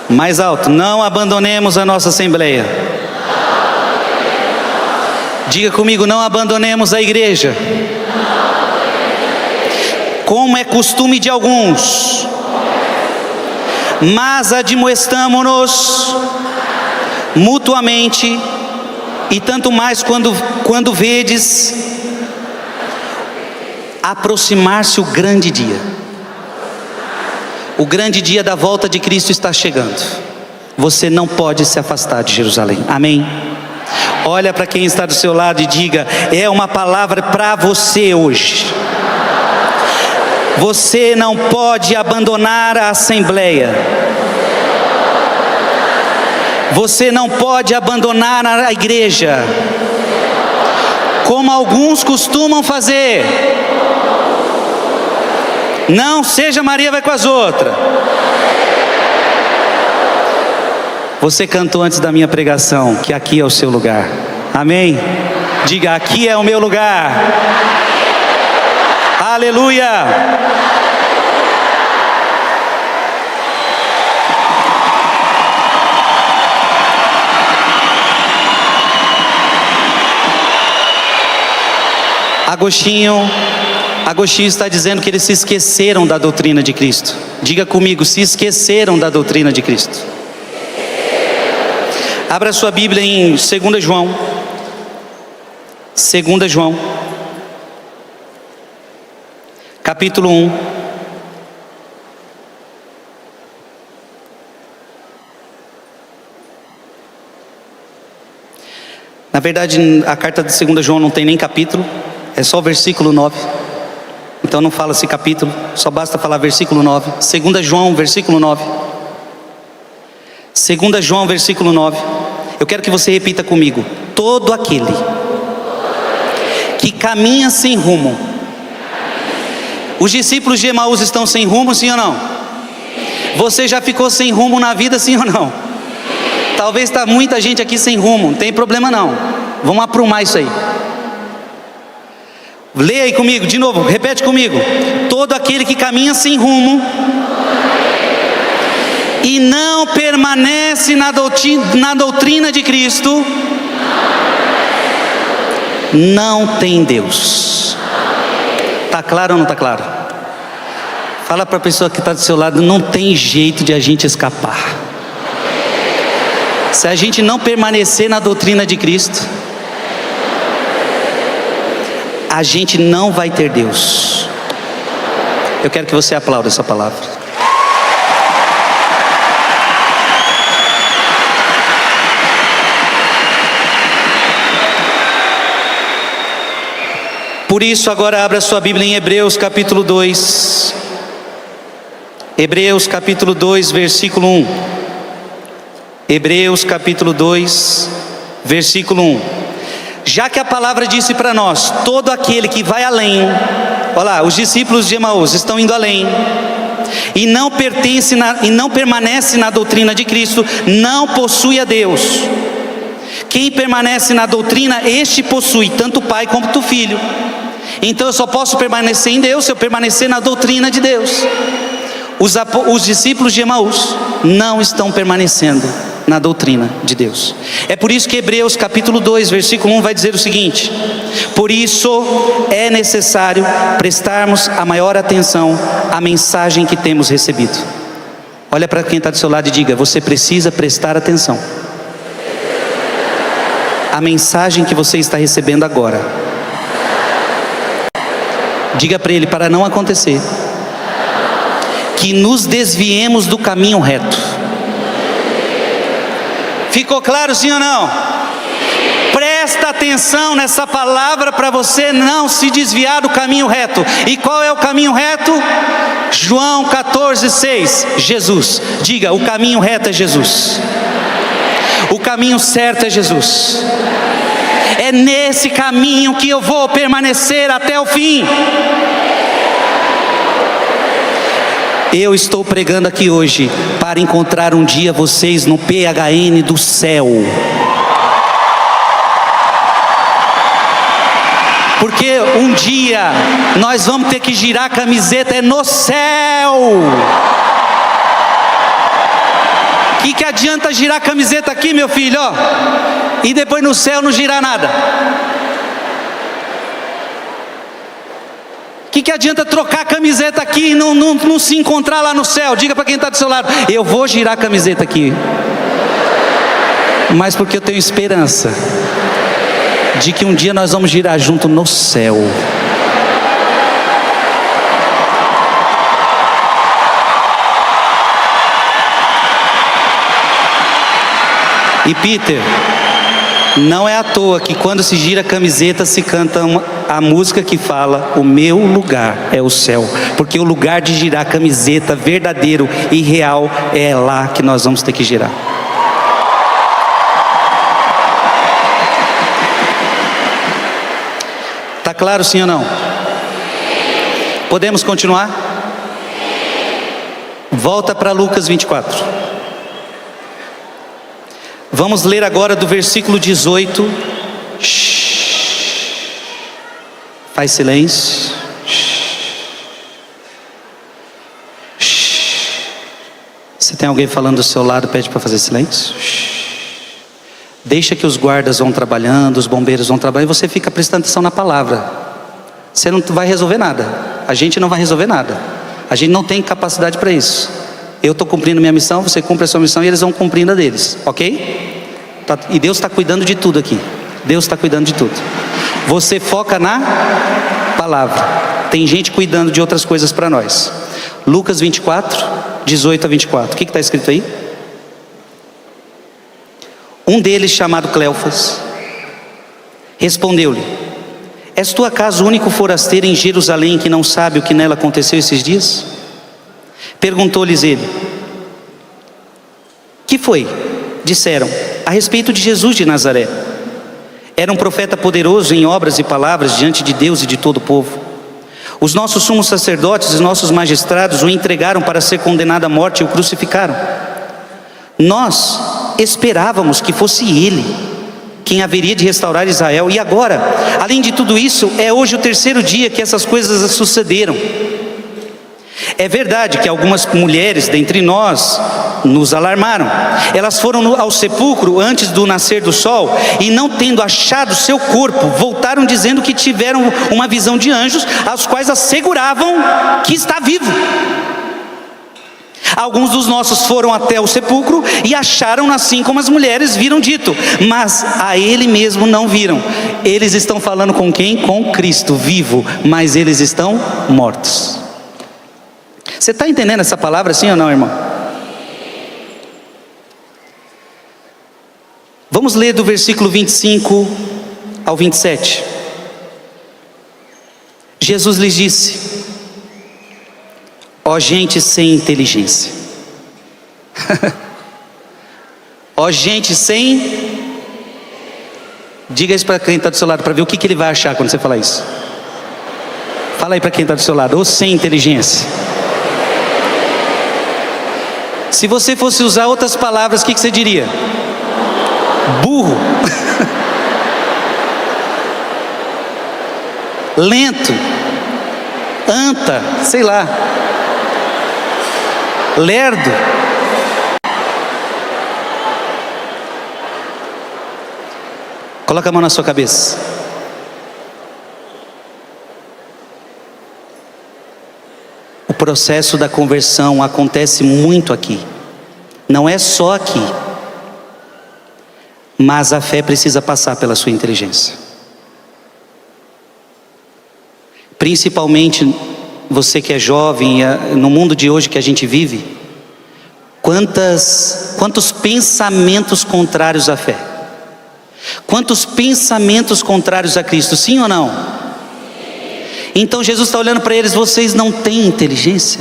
Speaker 1: Mais alto: não abandonemos a nossa assembleia. Diga comigo: não abandonemos a igreja, como é costume de alguns, mas admoestamo-nos mutuamente, e tanto mais quando vedes aproximar-se o grande dia. O grande dia da volta de Cristo está chegando. Você não pode se afastar de Jerusalém. Amém? Olha para quem está do seu lado e diga: é uma palavra para você hoje. Você não pode abandonar a assembleia. Você não pode abandonar a igreja, como alguns costumam fazer. Não seja Maria vai com as outras. Você cantou antes da minha pregação que aqui é o seu lugar. Amém? Diga: aqui é o meu lugar. Aleluia. Agostinho está dizendo que eles se esqueceram da doutrina de Cristo. Diga comigo: se esqueceram da doutrina de Cristo. Abra sua Bíblia em 2 João. 2 João, capítulo 1. Na verdade, a carta de 2 João não tem nem capítulo, é só o versículo 9. Então não fala-se capítulo, só basta falar versículo 9. 2 João, versículo 9. 2 João, versículo 9. Eu quero que você repita comigo: todo aquele que caminha sem rumo. Os discípulos de Emaús estão sem rumo, sim ou não? Você já ficou sem rumo na vida, sim ou não? Talvez está muita gente aqui sem rumo, não tem problema não. Vamos aprumar isso aí. Leia aí comigo, de novo, repete comigo: todo aquele que caminha sem rumo e não permanece na doutrina de Cristo, não tem Deus. Está claro ou não está claro? Fala para a pessoa que está do seu lado: não tem jeito de a gente escapar. Se a gente não permanecer na doutrina de Cristo, a gente não vai ter Deus. Eu quero que você aplaude essa palavra. Por isso, agora abra sua Bíblia em Hebreus capítulo 2. Hebreus capítulo 2, versículo 1. Hebreus capítulo 2, versículo 1. Já que a palavra disse para nós: todo aquele que vai além, olha lá, os discípulos de Emaús estão indo além, e não permanece na doutrina de Cristo, não possui a Deus. Quem permanece na doutrina, este possui tanto o Pai quanto o Filho. Então eu só posso permanecer em Deus se eu permanecer na doutrina de Deus. Os discípulos de Emaús não estão permanecendo na doutrina de Deus. É por isso que Hebreus capítulo 2, versículo 1 vai dizer o seguinte: por isso é necessário prestarmos a maior atenção à mensagem que temos recebido. Olha para quem está do seu lado e diga: você precisa prestar atenção à mensagem que você está recebendo agora. Diga para ele, para não acontecer que nos desviemos do caminho reto. Ficou claro, sim ou não? Presta atenção nessa palavra para você não se desviar do caminho reto. E qual é o caminho reto? João 14:6. Jesus. Diga: o caminho reto é Jesus. O caminho certo é Jesus. É nesse caminho que eu vou permanecer até o fim. Eu estou pregando aqui hoje para encontrar um dia vocês no PHN do céu. Porque um dia nós vamos ter que girar a camiseta no céu. Que adianta girar a camiseta aqui, meu filho, ó, e depois no céu não girar nada? Que adianta trocar a camiseta aqui e não se encontrar lá no céu? Diga para quem está do seu lado: eu vou girar a camiseta aqui, mas porque eu tenho esperança de que um dia nós vamos girar junto no céu. E Peter, não é à toa que quando se gira a camiseta se canta a música que fala: o meu lugar é o céu. Porque o lugar de girar a camiseta verdadeiro e real é lá que nós vamos ter que girar. Tá claro, sim ou não? Podemos continuar? Volta para Lucas 24. Vamos ler agora do versículo 18. Faz silêncio. Se tem alguém falando do seu lado, pede para fazer silêncio. Deixa que os guardas vão trabalhando, os bombeiros vão trabalhando, e você fica prestando atenção na palavra. Você não vai resolver nada. A gente não vai resolver nada. A gente não tem capacidade para isso. Eu estou cumprindo minha missão, você cumpre a sua missão e eles vão cumprindo a deles, ok? E Deus está cuidando de tudo aqui. Deus está cuidando de tudo. Você foca na palavra. Tem gente cuidando de outras coisas para nós. Lucas 24, 18 a 24. O que está escrito aí? Um deles, chamado Cleofas, respondeu-lhe: és tu acaso o único forasteiro em Jerusalém que não sabe o que nela aconteceu esses dias? Perguntou-lhes ele: que foi? Disseram: a respeito de Jesus de Nazaré. Era um profeta poderoso em obras e palavras diante de Deus e de todo o povo. Os nossos sumos sacerdotes e nossos magistrados o entregaram para ser condenado à morte e o crucificaram. Nós esperávamos que fosse ele quem haveria de restaurar Israel. E agora, além de tudo isso, é hoje o terceiro dia que essas coisas sucederam. É verdade que algumas mulheres dentre nós nos alarmaram. Elas foram ao sepulcro antes do nascer do sol e, não tendo achado seu corpo, voltaram dizendo que tiveram uma visão de anjos, aos quais asseguravam que está vivo. Alguns dos nossos foram até o sepulcro e acharam assim como as mulheres viram dito, mas a ele mesmo não viram. Eles estão falando com quem? Com Cristo vivo, mas eles estão mortos. Você está entendendo essa palavra, sim ou não, irmão? Vamos ler do versículo 25 ao 27. Jesus lhes disse: ó gente sem inteligência. Ó gente sem... Diga isso para quem está do seu lado, para ver o que ele vai achar quando você falar isso. Fala aí para quem está do seu lado: ou sem inteligência. Se você fosse usar outras palavras, o que você diria? Burro. Lento. Anta, sei lá. Lerdo. Coloca a mão na sua cabeça. O processo da conversão acontece muito aqui. Não é só aqui. Mas a fé precisa passar pela sua inteligência. Principalmente você que é jovem, no mundo de hoje que a gente vive, quantos pensamentos contrários à fé? Quantos pensamentos contrários a Cristo, sim ou não? Então Jesus está olhando para eles: vocês não têm inteligência?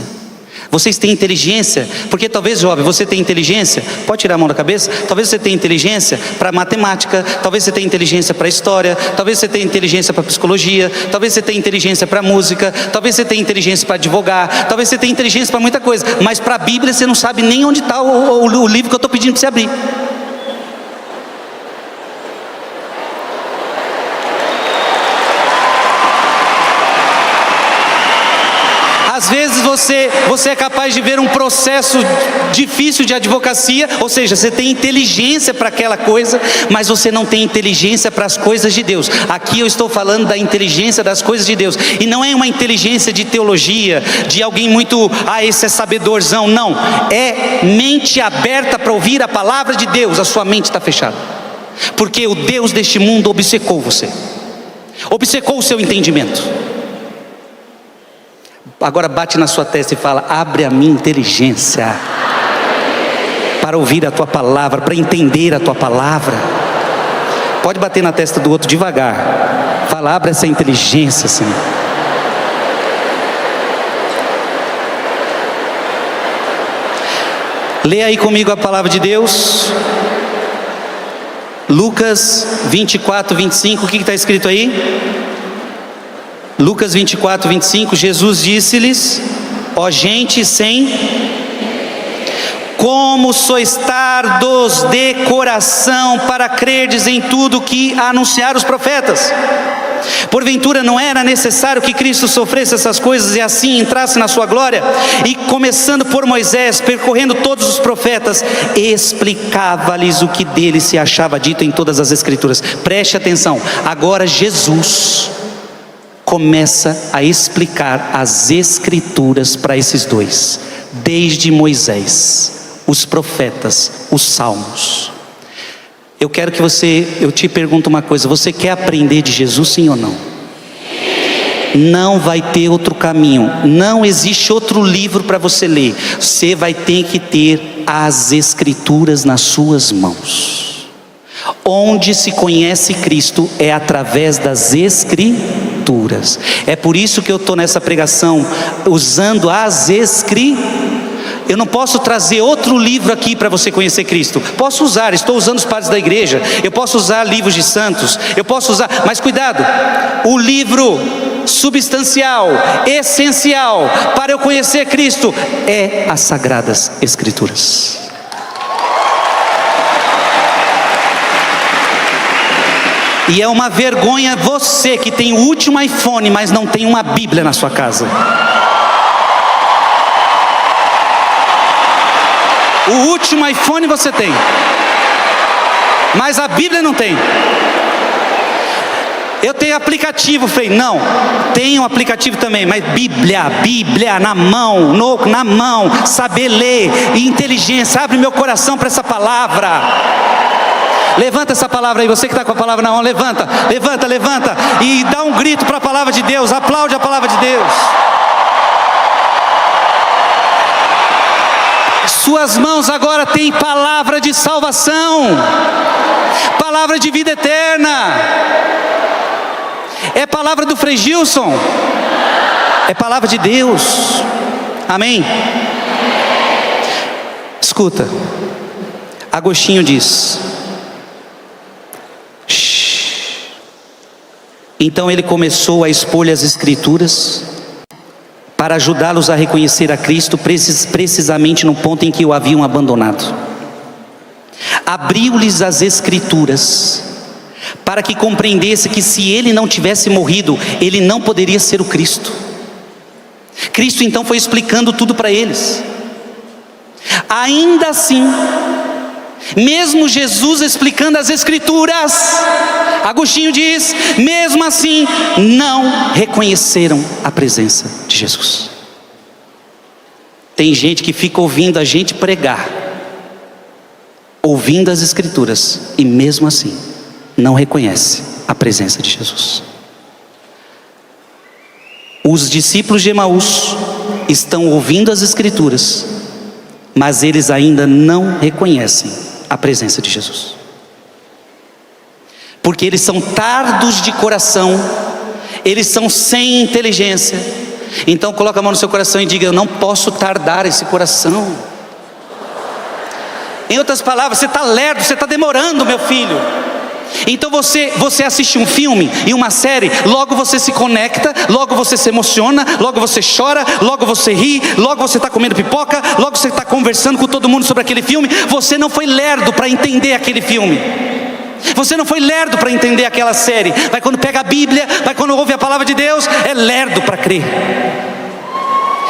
Speaker 1: Vocês têm inteligência? Porque talvez, jovem, você tem inteligência, pode tirar a mão da cabeça, talvez você tenha inteligência para matemática, talvez você tenha inteligência para história, talvez você tenha inteligência para psicologia, talvez você tenha inteligência para música, talvez você tenha inteligência para advogar, talvez você tenha inteligência para muita coisa, mas para a Bíblia você não sabe nem onde está o livro que eu estou pedindo para você abrir. Às vezes você é capaz de ver um processo difícil de advocacia, ou seja, você tem inteligência para aquela coisa, mas você não tem inteligência para as coisas de Deus. Aqui eu estou falando da inteligência das coisas de Deus, e não é uma inteligência de teologia, de alguém muito, esse é sabedorzão, não. É mente aberta para ouvir a palavra de Deus. A sua mente está fechada, porque o Deus deste mundo obcecou você, obcecou o seu entendimento. Agora bate na sua testa e fala: abre a minha inteligência para ouvir a tua palavra, para entender a tua palavra. Pode bater na testa do outro devagar. Fala: abre essa inteligência, Senhor. Lê aí comigo a palavra de Deus. Lucas 24, 25, o que está escrito aí? Lucas 24, 25, Jesus disse-lhes: ó gente sem... como sois tardos de coração para crerdes em tudo que anunciaram os profetas. Porventura não era necessário que Cristo sofresse essas coisas e assim entrasse na sua glória? E começando por Moisés, percorrendo todos os profetas, explicava-lhes o que dele se achava dito em todas as escrituras. Preste atenção, agora Jesus começa a explicar as escrituras para esses dois, desde Moisés, os profetas, os salmos. eu quero que eu te pergunto uma coisa: você quer aprender de Jesus, sim ou não? Não vai ter outro caminho, não existe outro livro para você ler. Você vai ter que ter as Escrituras nas suas mãos. Onde se conhece Cristo é através das Escrituras. É por isso que eu estou nessa pregação usando as Escrituras. Eu não posso trazer outro livro aqui para você conhecer Cristo. Posso usar, estou usando os padres da igreja, eu posso usar livros de santos, eu posso usar, mas cuidado, o livro substancial, essencial para eu conhecer Cristo é as Sagradas Escrituras. E é uma vergonha você que tem o último iPhone, mas não tem uma Bíblia na sua casa. O último iPhone você tem, mas a Bíblia não tem. Eu tenho aplicativo, falei, não, tenho aplicativo também, mas Bíblia na mão, na mão, saber ler, e inteligência, abre meu coração para essa palavra. Levanta essa palavra aí, você que está com a palavra na mão, levanta, e dá um grito para a palavra de Deus, aplaude a palavra de Deus. Suas mãos agora têm palavra de salvação, palavra de vida eterna. É palavra do Frei Gilson, é palavra de Deus. Amém? Escuta, Agostinho diz: então ele começou a expor as Escrituras para ajudá-los a reconhecer a Cristo precisamente no ponto em que o haviam abandonado. Abriu-lhes as Escrituras para que compreendesse que se ele não tivesse morrido, ele não poderia ser o Cristo. Cristo então foi explicando tudo para eles. Ainda assim, mesmo Jesus explicando as Escrituras, Agostinho diz, mesmo assim, não reconheceram a presença de Jesus. Tem gente que fica ouvindo a gente pregar, ouvindo as Escrituras, e mesmo assim, não reconhece a presença de Jesus. Os discípulos de Emaús estão ouvindo as Escrituras, mas eles ainda não reconhecem a presença de Jesus, porque eles são tardos de coração, eles são sem inteligência. Então coloca a mão no seu coração e diga: eu não posso tardar esse coração. Em outras palavras, você está lerdo, você está demorando, meu filho. Então você assiste um filme e uma série, logo você se conecta, logo você se emociona, logo você chora, logo você ri, logo você está comendo pipoca, logo você está conversando com todo mundo sobre aquele filme. Você não foi lerdo para entender aquele filme, você não foi lerdo para entender aquela série. Vai quando pega a Bíblia, vai quando ouve a palavra de Deus, é lerdo para crer,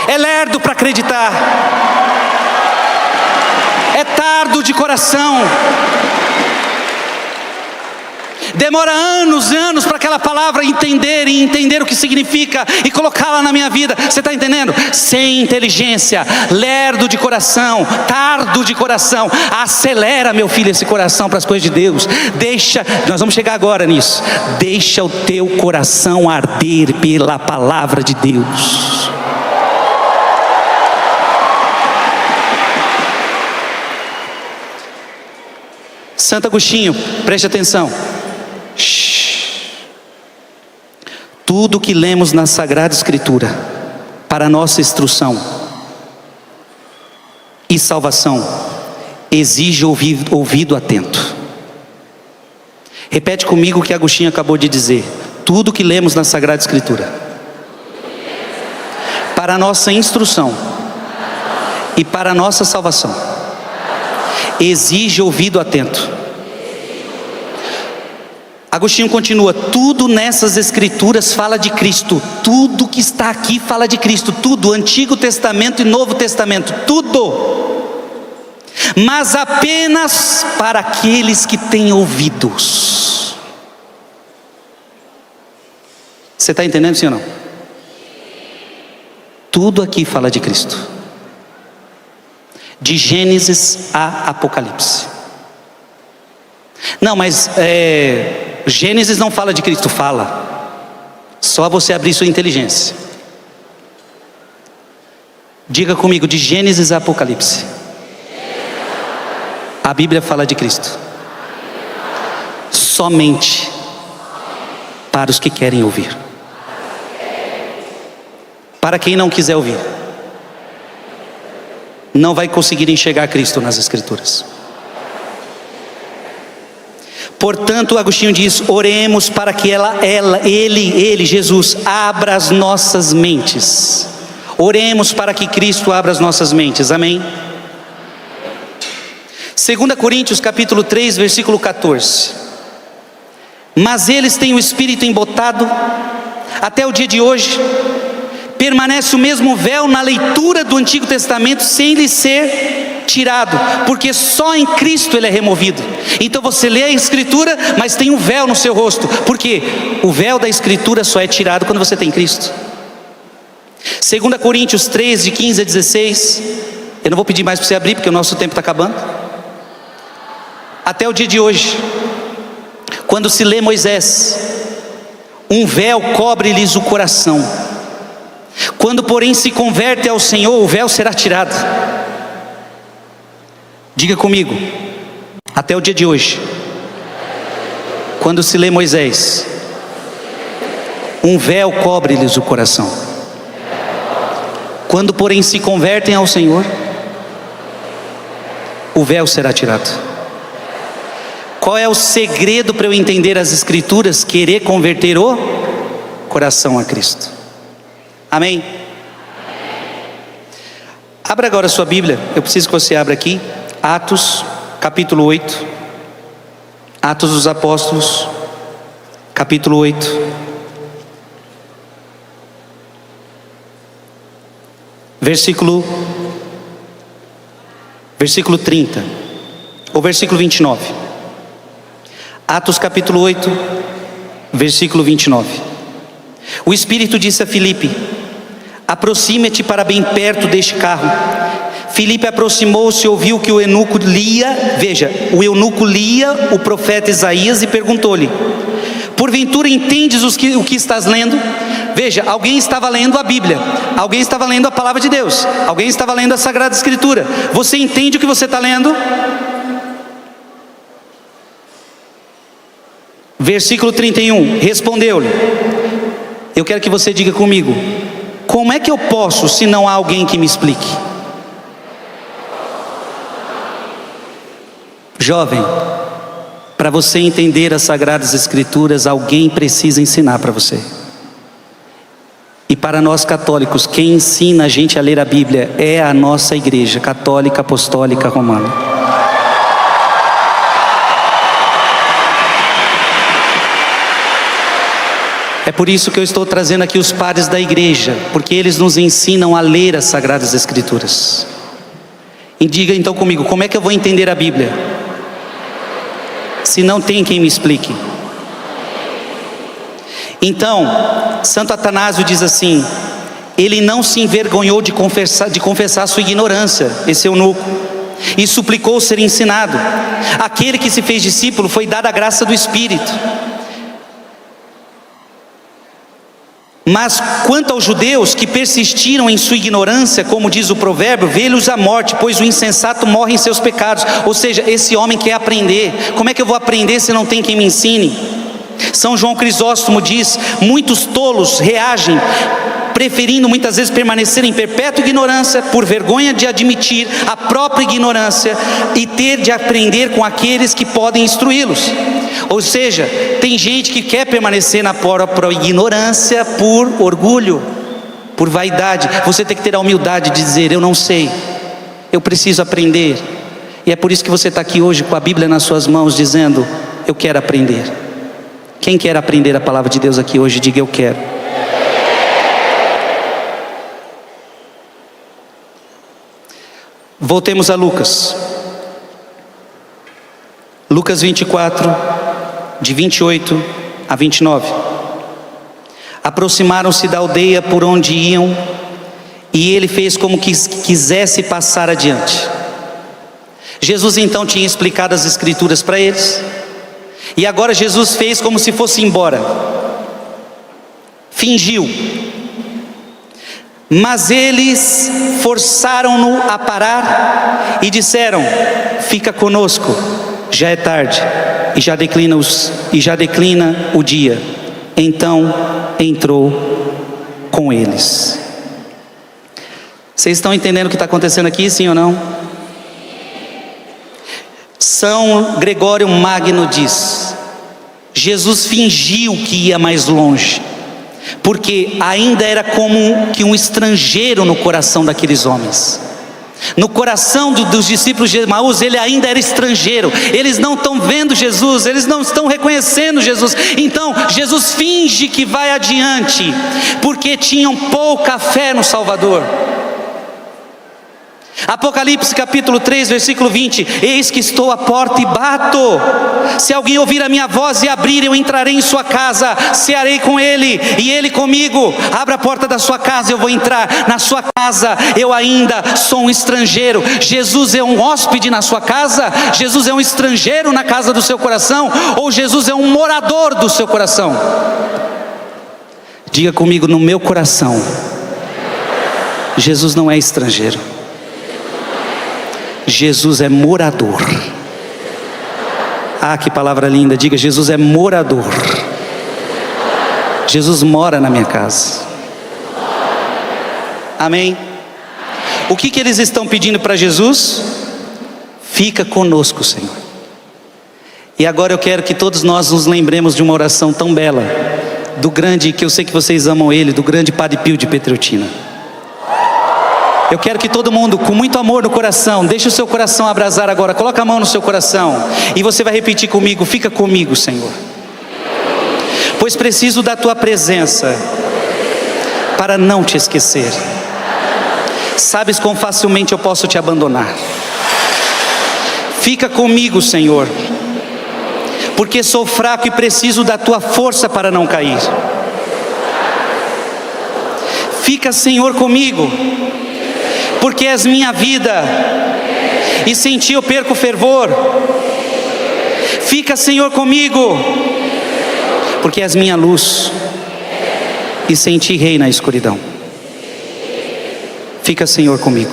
Speaker 1: é lerdo para acreditar, é tardo de coração. Demora anos e anos para aquela palavra entender o que significa e colocá-la na minha vida. Você está entendendo? Sem inteligência, lerdo de coração, tardo de coração. Acelera, meu filho, esse coração para as coisas de Deus. Nós vamos chegar agora nisso. Deixa o teu coração arder pela palavra de Deus. Santo Agostinho, preste atenção. Tudo que lemos na Sagrada Escritura para nossa instrução e salvação exige ouvido atento. Repete comigo o que Agostinho acabou de dizer. Tudo que lemos na Sagrada Escritura para nossa instrução e para nossa salvação exige ouvido atento. Agostinho continua: tudo nessas Escrituras fala de Cristo. Tudo que está aqui fala de Cristo. Tudo, Antigo Testamento e Novo Testamento, tudo. Mas apenas para aqueles que têm ouvidos. Você está entendendo, sim ou não? Tudo aqui fala de Cristo, de Gênesis a Apocalipse. Não, mas Gênesis não fala de Cristo. Fala. Só você abrir sua inteligência. Diga comigo, de Gênesis a Apocalipse, a Bíblia fala de Cristo. Somente para os que querem ouvir. Para quem não quiser ouvir, não vai conseguir enxergar Cristo nas Escrituras. Portanto, Agostinho diz: oremos para que Ele, Jesus, abra as nossas mentes. Oremos para que Cristo abra as nossas mentes, amém? 2 Coríntios capítulo 3, versículo 14. Mas eles têm o espírito embotado, até o dia de hoje, permanece o mesmo véu na leitura do Antigo Testamento, sem lhe ser tirado, porque só em Cristo ele é removido. Então você lê a Escritura, mas tem um véu no seu rosto, porque o véu da Escritura só é tirado quando você tem Cristo. 2 Coríntios 3, de 15 a 16. Eu não vou pedir mais para você abrir, porque o nosso tempo está acabando. Até o dia de hoje, quando se lê Moisés, um véu cobre-lhes o coração. Quando porém se converte ao Senhor, o véu será tirado. Diga comigo, até o dia de hoje, quando se lê Moisés, um véu cobre-lhes o coração. Quando porém se convertem ao Senhor, o véu será tirado. Qual é o segredo para eu entender as Escrituras? Querer converter o coração a Cristo. Amém? Abra agora a sua Bíblia. Eu preciso que você abra aqui Atos capítulo 8. Atos dos Apóstolos capítulo 8, versículo 30, ou versículo 29. Atos capítulo 8, versículo 29. O Espírito disse a Filipe: aproxima-te para bem perto deste carro. Filipe aproximou-se e ouviu que o eunuco lia. Veja, o eunuco lia o profeta Isaías e perguntou-lhe: porventura entendes o que estás lendo? Veja, alguém estava lendo a Bíblia, alguém estava lendo a palavra de Deus, alguém estava lendo a Sagrada Escritura. Você entende o que você está lendo? Versículo 31, respondeu-lhe: eu quero que você diga comigo, como é que eu posso se não há alguém que me explique? Jovem, para você entender as Sagradas Escrituras, alguém precisa ensinar para você. E para nós católicos, quem ensina a gente a ler a Bíblia é a nossa Igreja Católica Apostólica Romana. É por isso que eu estou trazendo aqui os padres da igreja, porque eles nos ensinam a ler as Sagradas Escrituras. E diga então comigo, como é que eu vou entender a Bíblia se não tem quem me explique? Então, Santo Atanásio diz assim: ele não se envergonhou de confessar sua ignorância, esse eunuco, e suplicou ser ensinado. Aquele que se fez discípulo foi dada a graça do Espírito. Mas quanto aos judeus que persistiram em sua ignorância, como diz o provérbio, vê-los a morte, pois o insensato morre em seus pecados. Ou seja, esse homem quer aprender. Como é que eu vou aprender se não tem quem me ensine? São João Crisóstomo diz: muitos tolos reagem, preferindo muitas vezes permanecer em perpétua ignorância, por vergonha de admitir a própria ignorância e ter de aprender com aqueles que podem instruí-los. Ou seja, tem gente que quer permanecer na própria ignorância por orgulho, por vaidade. Você tem que ter a humildade de dizer: eu não sei, eu preciso aprender. E é por isso que você está aqui hoje com a Bíblia nas suas mãos, dizendo: eu quero aprender. Quem quer aprender a palavra de Deus aqui hoje, diga: eu quero. Voltemos a Lucas. Lucas 24, de 28 a 29. Aproximaram-se da aldeia por onde iam, e ele fez como que quisesse passar adiante. Jesus então tinha explicado as Escrituras para eles. E agora Jesus fez como se fosse embora. Fingiu. Mas eles forçaram-no a parar e disseram: fica conosco, já é tarde e já declina o dia. Então entrou com eles. Vocês estão entendendo o que está acontecendo aqui, sim ou não? São Gregório Magno diz: Jesus fingiu que ia mais longe, porque ainda era como que um estrangeiro no coração daqueles homens. No coração dos discípulos de Emaús, ele ainda era estrangeiro. Eles não estão vendo Jesus, eles não estão reconhecendo Jesus. Então Jesus finge que vai adiante, porque tinham pouca fé no Salvador. Apocalipse capítulo 3, versículo 20: eis que estou à porta e bato. Se alguém ouvir a minha voz e abrir, eu entrarei em sua casa, cearei com ele e ele comigo. Abra a porta da sua casa, eu vou entrar na sua casa. Eu ainda sou um estrangeiro. Jesus é um hóspede na sua casa? Jesus é um estrangeiro na casa do seu coração? Ou Jesus é um morador do seu coração? Diga comigo: no meu coração, Jesus não é estrangeiro, Jesus é morador. Ah, que palavra linda. Diga: Jesus é morador. Jesus mora na minha casa. Amém? O que eles estão pedindo para Jesus? Fica conosco, Senhor. E agora eu quero que todos nós nos lembremos de uma oração tão bela, do grande, que eu sei que vocês amam ele, do grande Padre Pio de Petreutina. Eu quero que todo mundo, com muito amor no coração, deixe o seu coração abrasar agora. Coloca a mão no seu coração e você vai repetir comigo: fica comigo, Senhor, pois preciso da tua presença para não te esquecer. Sabes quão facilmente eu posso te abandonar. Fica comigo, Senhor, porque sou fraco e preciso da tua força para não cair. Fica, Senhor, comigo, porque és minha vida e sem ti eu perco o fervor. Fica, Senhor, comigo, porque és minha luz e sem ti reina a escuridão. Fica, Senhor, comigo,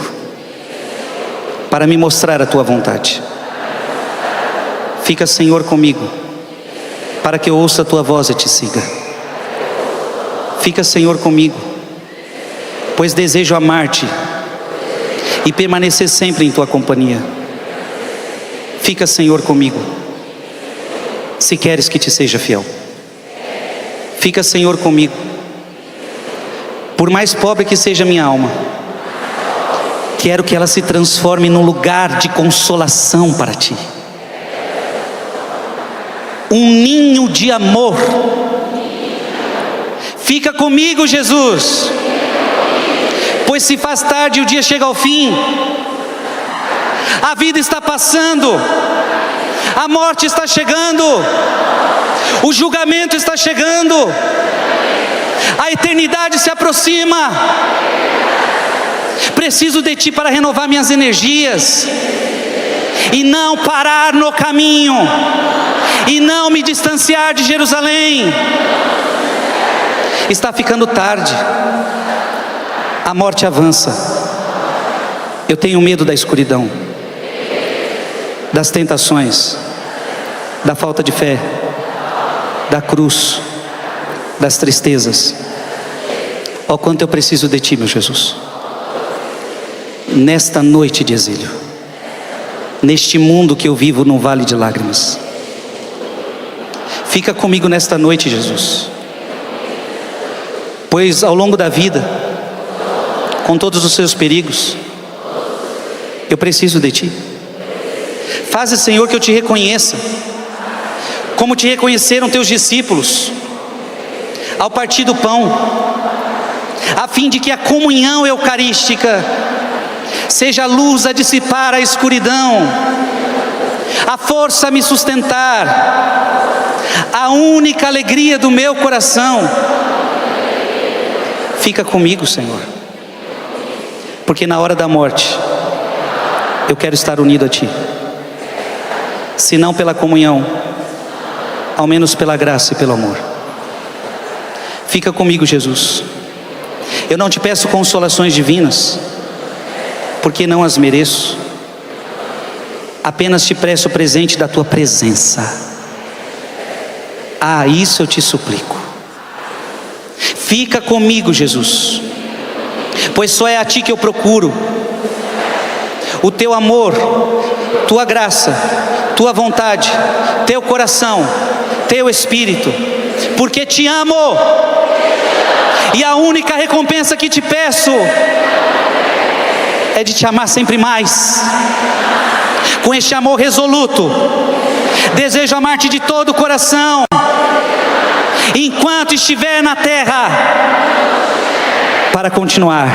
Speaker 1: para me mostrar a tua vontade. Fica, Senhor, comigo, para que eu ouça a tua voz e te siga. Fica, Senhor, comigo, pois desejo amar-te e permanecer sempre em tua companhia. Fica, Senhor, comigo, se queres que te seja fiel. Fica, Senhor, comigo, por mais pobre que seja minha alma, quero que ela se transforme num lugar de consolação para ti, um ninho de amor. Fica comigo, Jesus, pois se faz tarde e o dia chega ao fim, a vida está passando, a morte está chegando, o julgamento está chegando, a eternidade se aproxima. Preciso de ti para renovar minhas energias e não parar no caminho, e não me distanciar de Jerusalém. Está ficando tarde, a morte avança. Eu tenho medo da escuridão, das tentações, da falta de fé, da cruz, das tristezas. Ó, quanto eu preciso de ti, meu Jesus, nesta noite de exílio, neste mundo que eu vivo num vale de lágrimas. Fica comigo nesta noite, Jesus, pois ao longo da vida, com todos os seus perigos, eu preciso de ti. Faze, Senhor, que eu te reconheça, como te reconheceram teus discípulos ao partir do pão, a fim de que a comunhão eucarística seja a luz a dissipar a escuridão, a força a me sustentar, a única alegria do meu coração. Fica comigo, Senhor, porque na hora da morte eu quero estar unido a ti, se não pela comunhão, ao menos pela graça e pelo amor. Fica comigo, Jesus. Eu não te peço consolações divinas, porque não as mereço. Apenas te peço o presente da tua presença. Isso eu te suplico. Fica comigo, Jesus, pois só é a ti que eu procuro. O teu amor, tua graça, tua vontade, teu coração, teu espírito, porque te amo. E a única recompensa que te peço é de te amar sempre mais. Com este amor resoluto, desejo amar-te de todo o coração, enquanto estiver na terra, para continuar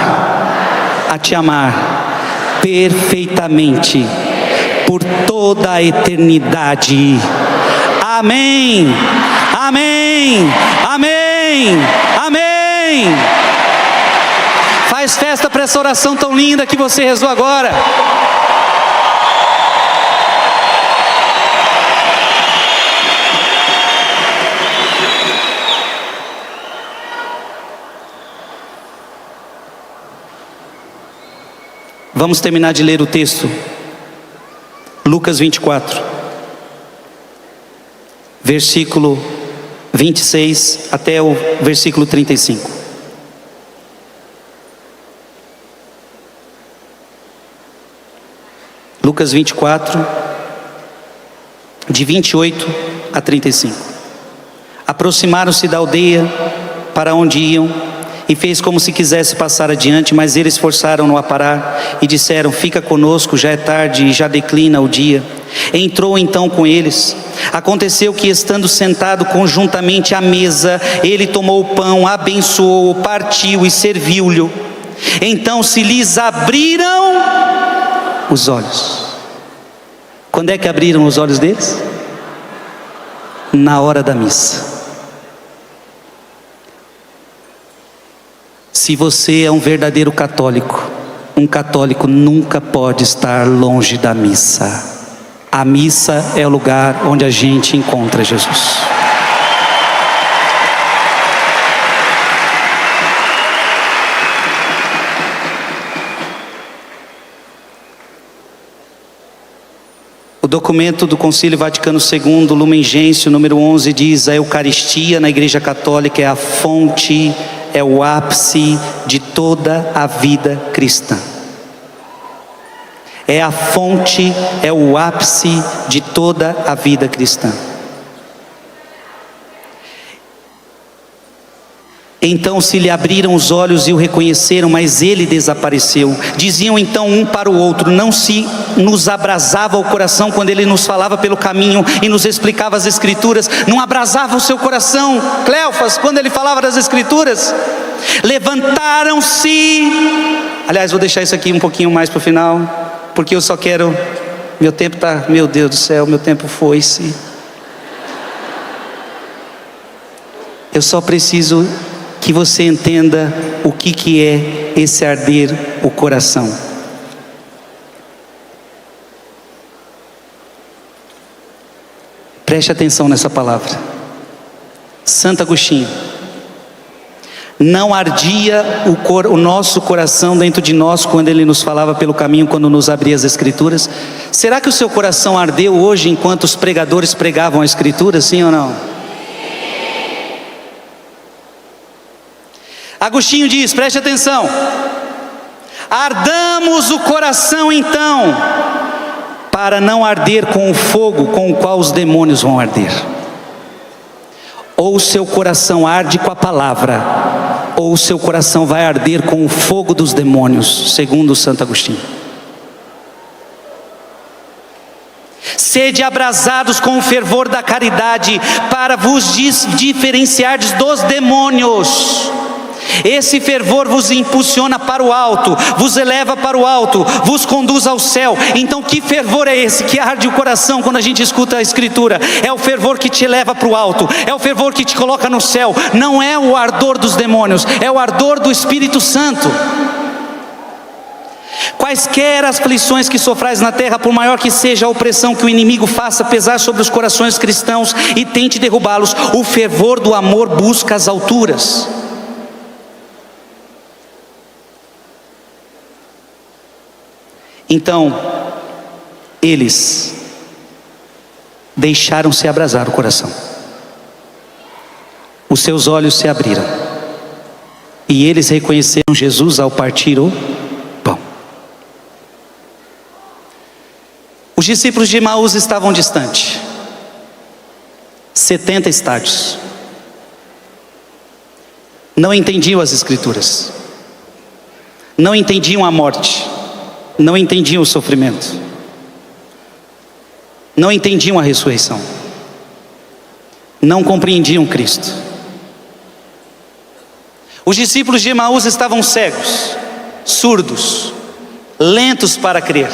Speaker 1: a te amar perfeitamente por toda a eternidade. Amém, amém, amém, amém. Faz festa para essa oração tão linda que você rezou agora. Vamos terminar de ler o texto. Lucas 24, versículo 26 até o versículo 35. Lucas 24, de 28 a 35. Aproximaram-se da aldeia para onde iam, e fez como se quisesse passar adiante, mas eles forçaram-no a parar e disseram: fica conosco, já é tarde e já declina o dia. Entrou então com eles. Aconteceu que, estando sentado conjuntamente à mesa, ele tomou o pão, abençoou-o, partiu e serviu-lhe. Então se lhes abriram os olhos. Quando é que abriram os olhos deles? Na hora da missa. Se você é um verdadeiro católico, um católico nunca pode estar longe da missa. A missa é o lugar onde a gente encontra Jesus. O documento do Concílio Vaticano II, Lumen Gentium, número 11, diz: a Eucaristia na Igreja Católica é a fonte, é o ápice de toda a vida cristã. É a fonte, é o ápice de toda a vida cristã. Então se lhe abriram os olhos e o reconheceram, mas ele desapareceu. Diziam então um para o outro: não se nos abrasava o coração quando ele nos falava pelo caminho e nos explicava as Escrituras? Não abrasava o seu coração, Cleofas, quando ele falava das Escrituras? Levantaram-se. Aliás, vou deixar isso aqui um pouquinho mais para o final, porque eu só quero... Meu tempo está... Meu Deus do céu, meu tempo foi-se. Eu só preciso que você entenda o que é esse arder o coração. Preste atenção nessa palavra. Santo Agostinho: não ardia o nosso coração dentro de nós quando ele nos falava pelo caminho, quando nos abria as Escrituras? Será que o seu coração ardeu hoje enquanto os pregadores pregavam a Escritura, sim ou não? Agostinho diz, preste atenção: ardamos o coração então, para não arder com o fogo com o qual os demônios vão arder. Ou o seu coração arde com a palavra, ou o seu coração vai arder com o fogo dos demônios, segundo Santo Agostinho. Sede abrasados com o fervor da caridade, para vos diferenciardes dos demônios. Esse fervor vos impulsiona para o alto, vos eleva para o alto, vos conduz ao céu. Então que fervor é esse que arde o coração quando a gente escuta a Escritura? É o fervor que te leva para o alto, é o fervor que te coloca no céu. Não é o ardor dos demônios, é o ardor do Espírito Santo. Quaisquer as aflições que sofrais na terra, por maior que seja a opressão que o inimigo faça pesar sobre os corações cristãos e tente derrubá-los, o fervor do amor busca as alturas. Então, eles deixaram-se abrasar o coração. Os seus olhos se abriram. E eles reconheceram Jesus ao partir o pão. Os discípulos de Emaús estavam distantes. 70 estádios. Não entendiam as Escrituras. Não entendiam a morte. Não entendiam o sofrimento. Não entendiam a ressurreição. Não compreendiam Cristo. Os discípulos de Emaús estavam cegos, surdos, lentos para crer.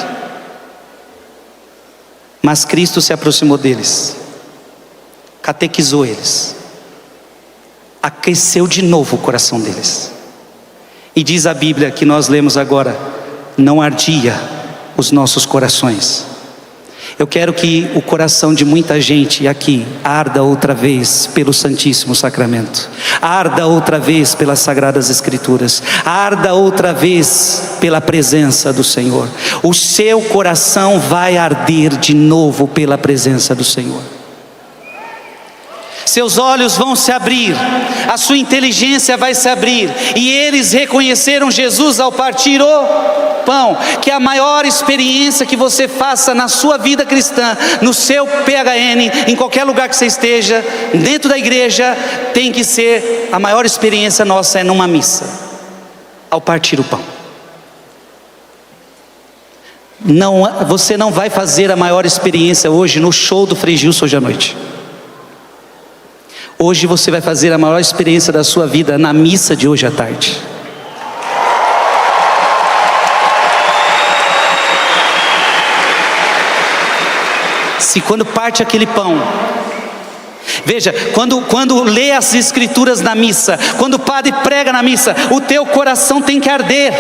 Speaker 1: Mas Cristo se aproximou deles, catequizou eles, aqueceu de novo o coração deles. E diz a Bíblia que nós lemos agora: não ardia os nossos corações. Eu quero que o coração de muita gente aqui arda outra vez pelo Santíssimo Sacramento, arda outra vez pelas Sagradas Escrituras, arda outra vez pela presença do Senhor. O seu coração vai arder de novo pela presença do Senhor. Seus olhos vão se abrir, a sua inteligência vai se abrir, e eles reconheceram Jesus ao partir o pão. Que a maior experiência que você faça na sua vida cristã, no seu PHN, em qualquer lugar que você esteja, dentro da igreja, tem que ser, a maior experiência nossa é numa missa, ao partir o pão. Não, você não vai fazer a maior experiência hoje no show do Frei Gilson hoje à noite. Hoje você vai fazer a maior experiência da sua vida na missa de hoje à tarde. Se quando parte aquele pão, veja, quando lê as Escrituras na missa, quando o padre prega na missa, o teu coração tem que arder.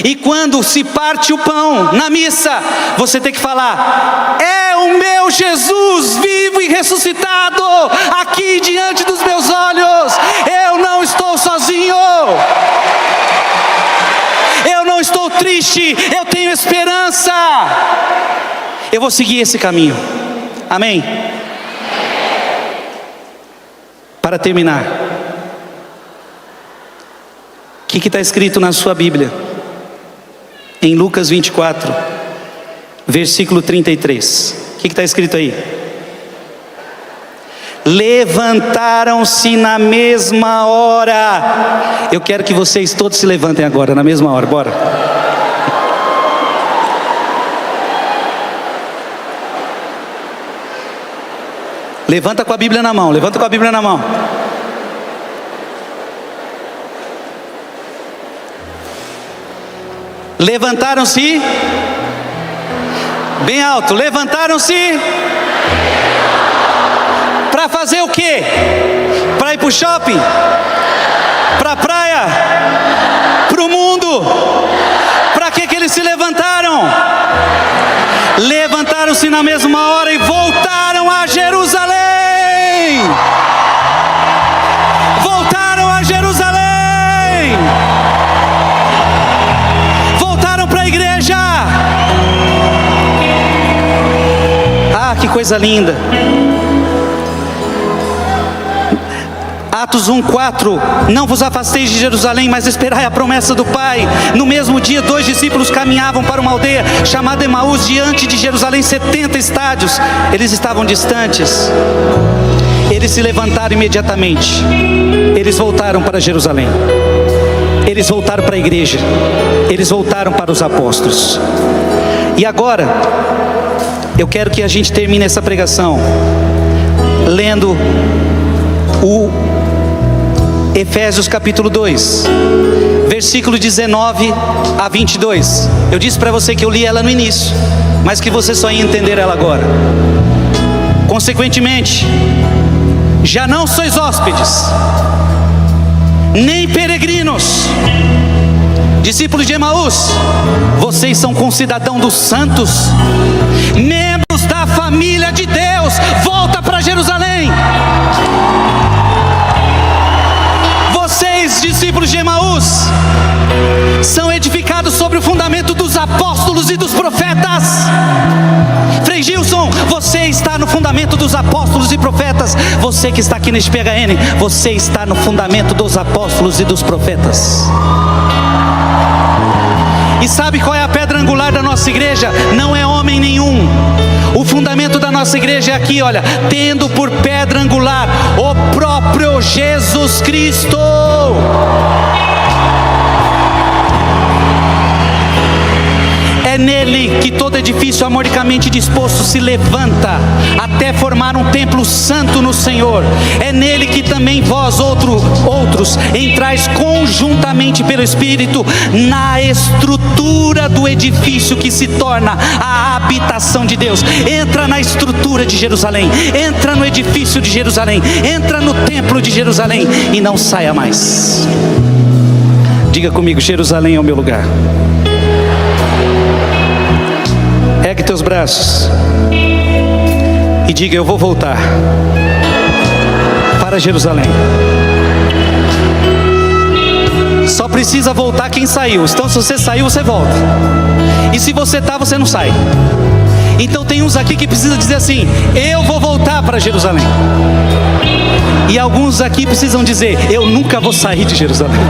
Speaker 1: E quando se parte o pão na missa, você tem que falar: é o meu Jesus vivo e ressuscitado aqui diante dos meus olhos. Eu não estou sozinho, eu não estou triste, eu tenho esperança. Eu vou seguir esse caminho. Amém? Para terminar, o que está escrito na sua Bíblia? Em Lucas 24, versículo 33. O que está escrito aí? Levantaram-se na mesma hora. Eu quero que vocês todos se levantem agora, na mesma hora, bora. Levanta com a Bíblia na mão, levanta com a Bíblia na mão. Levantaram-se, bem alto, levantaram-se para fazer o quê? Para ir para o shopping? Para a praia? Para o mundo? Para que eles se levantaram? Levantaram-se na mesma hora e voltaram a Jerusalém. Voltaram a Jerusalém. Voltaram para a igreja. Ah, que coisa linda. Atos 1:4, não vos afasteis de Jerusalém, mas esperai a promessa do Pai. No mesmo dia, 2 discípulos caminhavam para uma aldeia chamada Emaús, diante de Jerusalém, 70 estádios. Eles estavam distantes. Eles se levantaram imediatamente. Eles voltaram para Jerusalém. Eles voltaram para a igreja. Eles voltaram para os apóstolos. E agora, eu quero que a gente termine essa pregação lendo o Efésios capítulo 2, versículo 19 a 22. Eu disse para você que eu li ela no início, mas que você só ia entender ela agora. Consequentemente, já não sois hóspedes, nem peregrinos, Discípulos de Emaús, vocês são concidadãos dos santos, membros da família de Deus. Volta para Jerusalém. Vocês, discípulos de Emaús, são edificados sobre o fundamento dos apóstolos e dos profetas. Frei Gilson, você está no fundamento dos apóstolos e profetas. Você que está aqui neste PHN, você está no fundamento dos apóstolos e dos profetas. E sabe qual é a pedra angular da nossa igreja? Não é homem nenhum. O fundamento da nossa igreja é aqui, olha, tendo por pedra angular o próprio Jesus Cristo. É nele que todo edifício harmonicamente disposto se levanta, até formar um templo santo no Senhor. É nele que também vós outros entrais conjuntamente pelo Espírito na estrutura do edifício que se torna a habitação de Deus. Entra na estrutura de Jerusalém, entra no edifício de Jerusalém, entra no templo de Jerusalém e não saia mais. Diga comigo: Jerusalém é o meu lugar. Ergue teus braços e diga: eu vou voltar para Jerusalém. Só precisa voltar quem saiu. Então se você saiu, você volta. E se você está, você não sai. Então tem uns aqui que precisam dizer assim: eu vou voltar para Jerusalém. E alguns aqui precisam dizer: eu nunca vou sair de Jerusalém.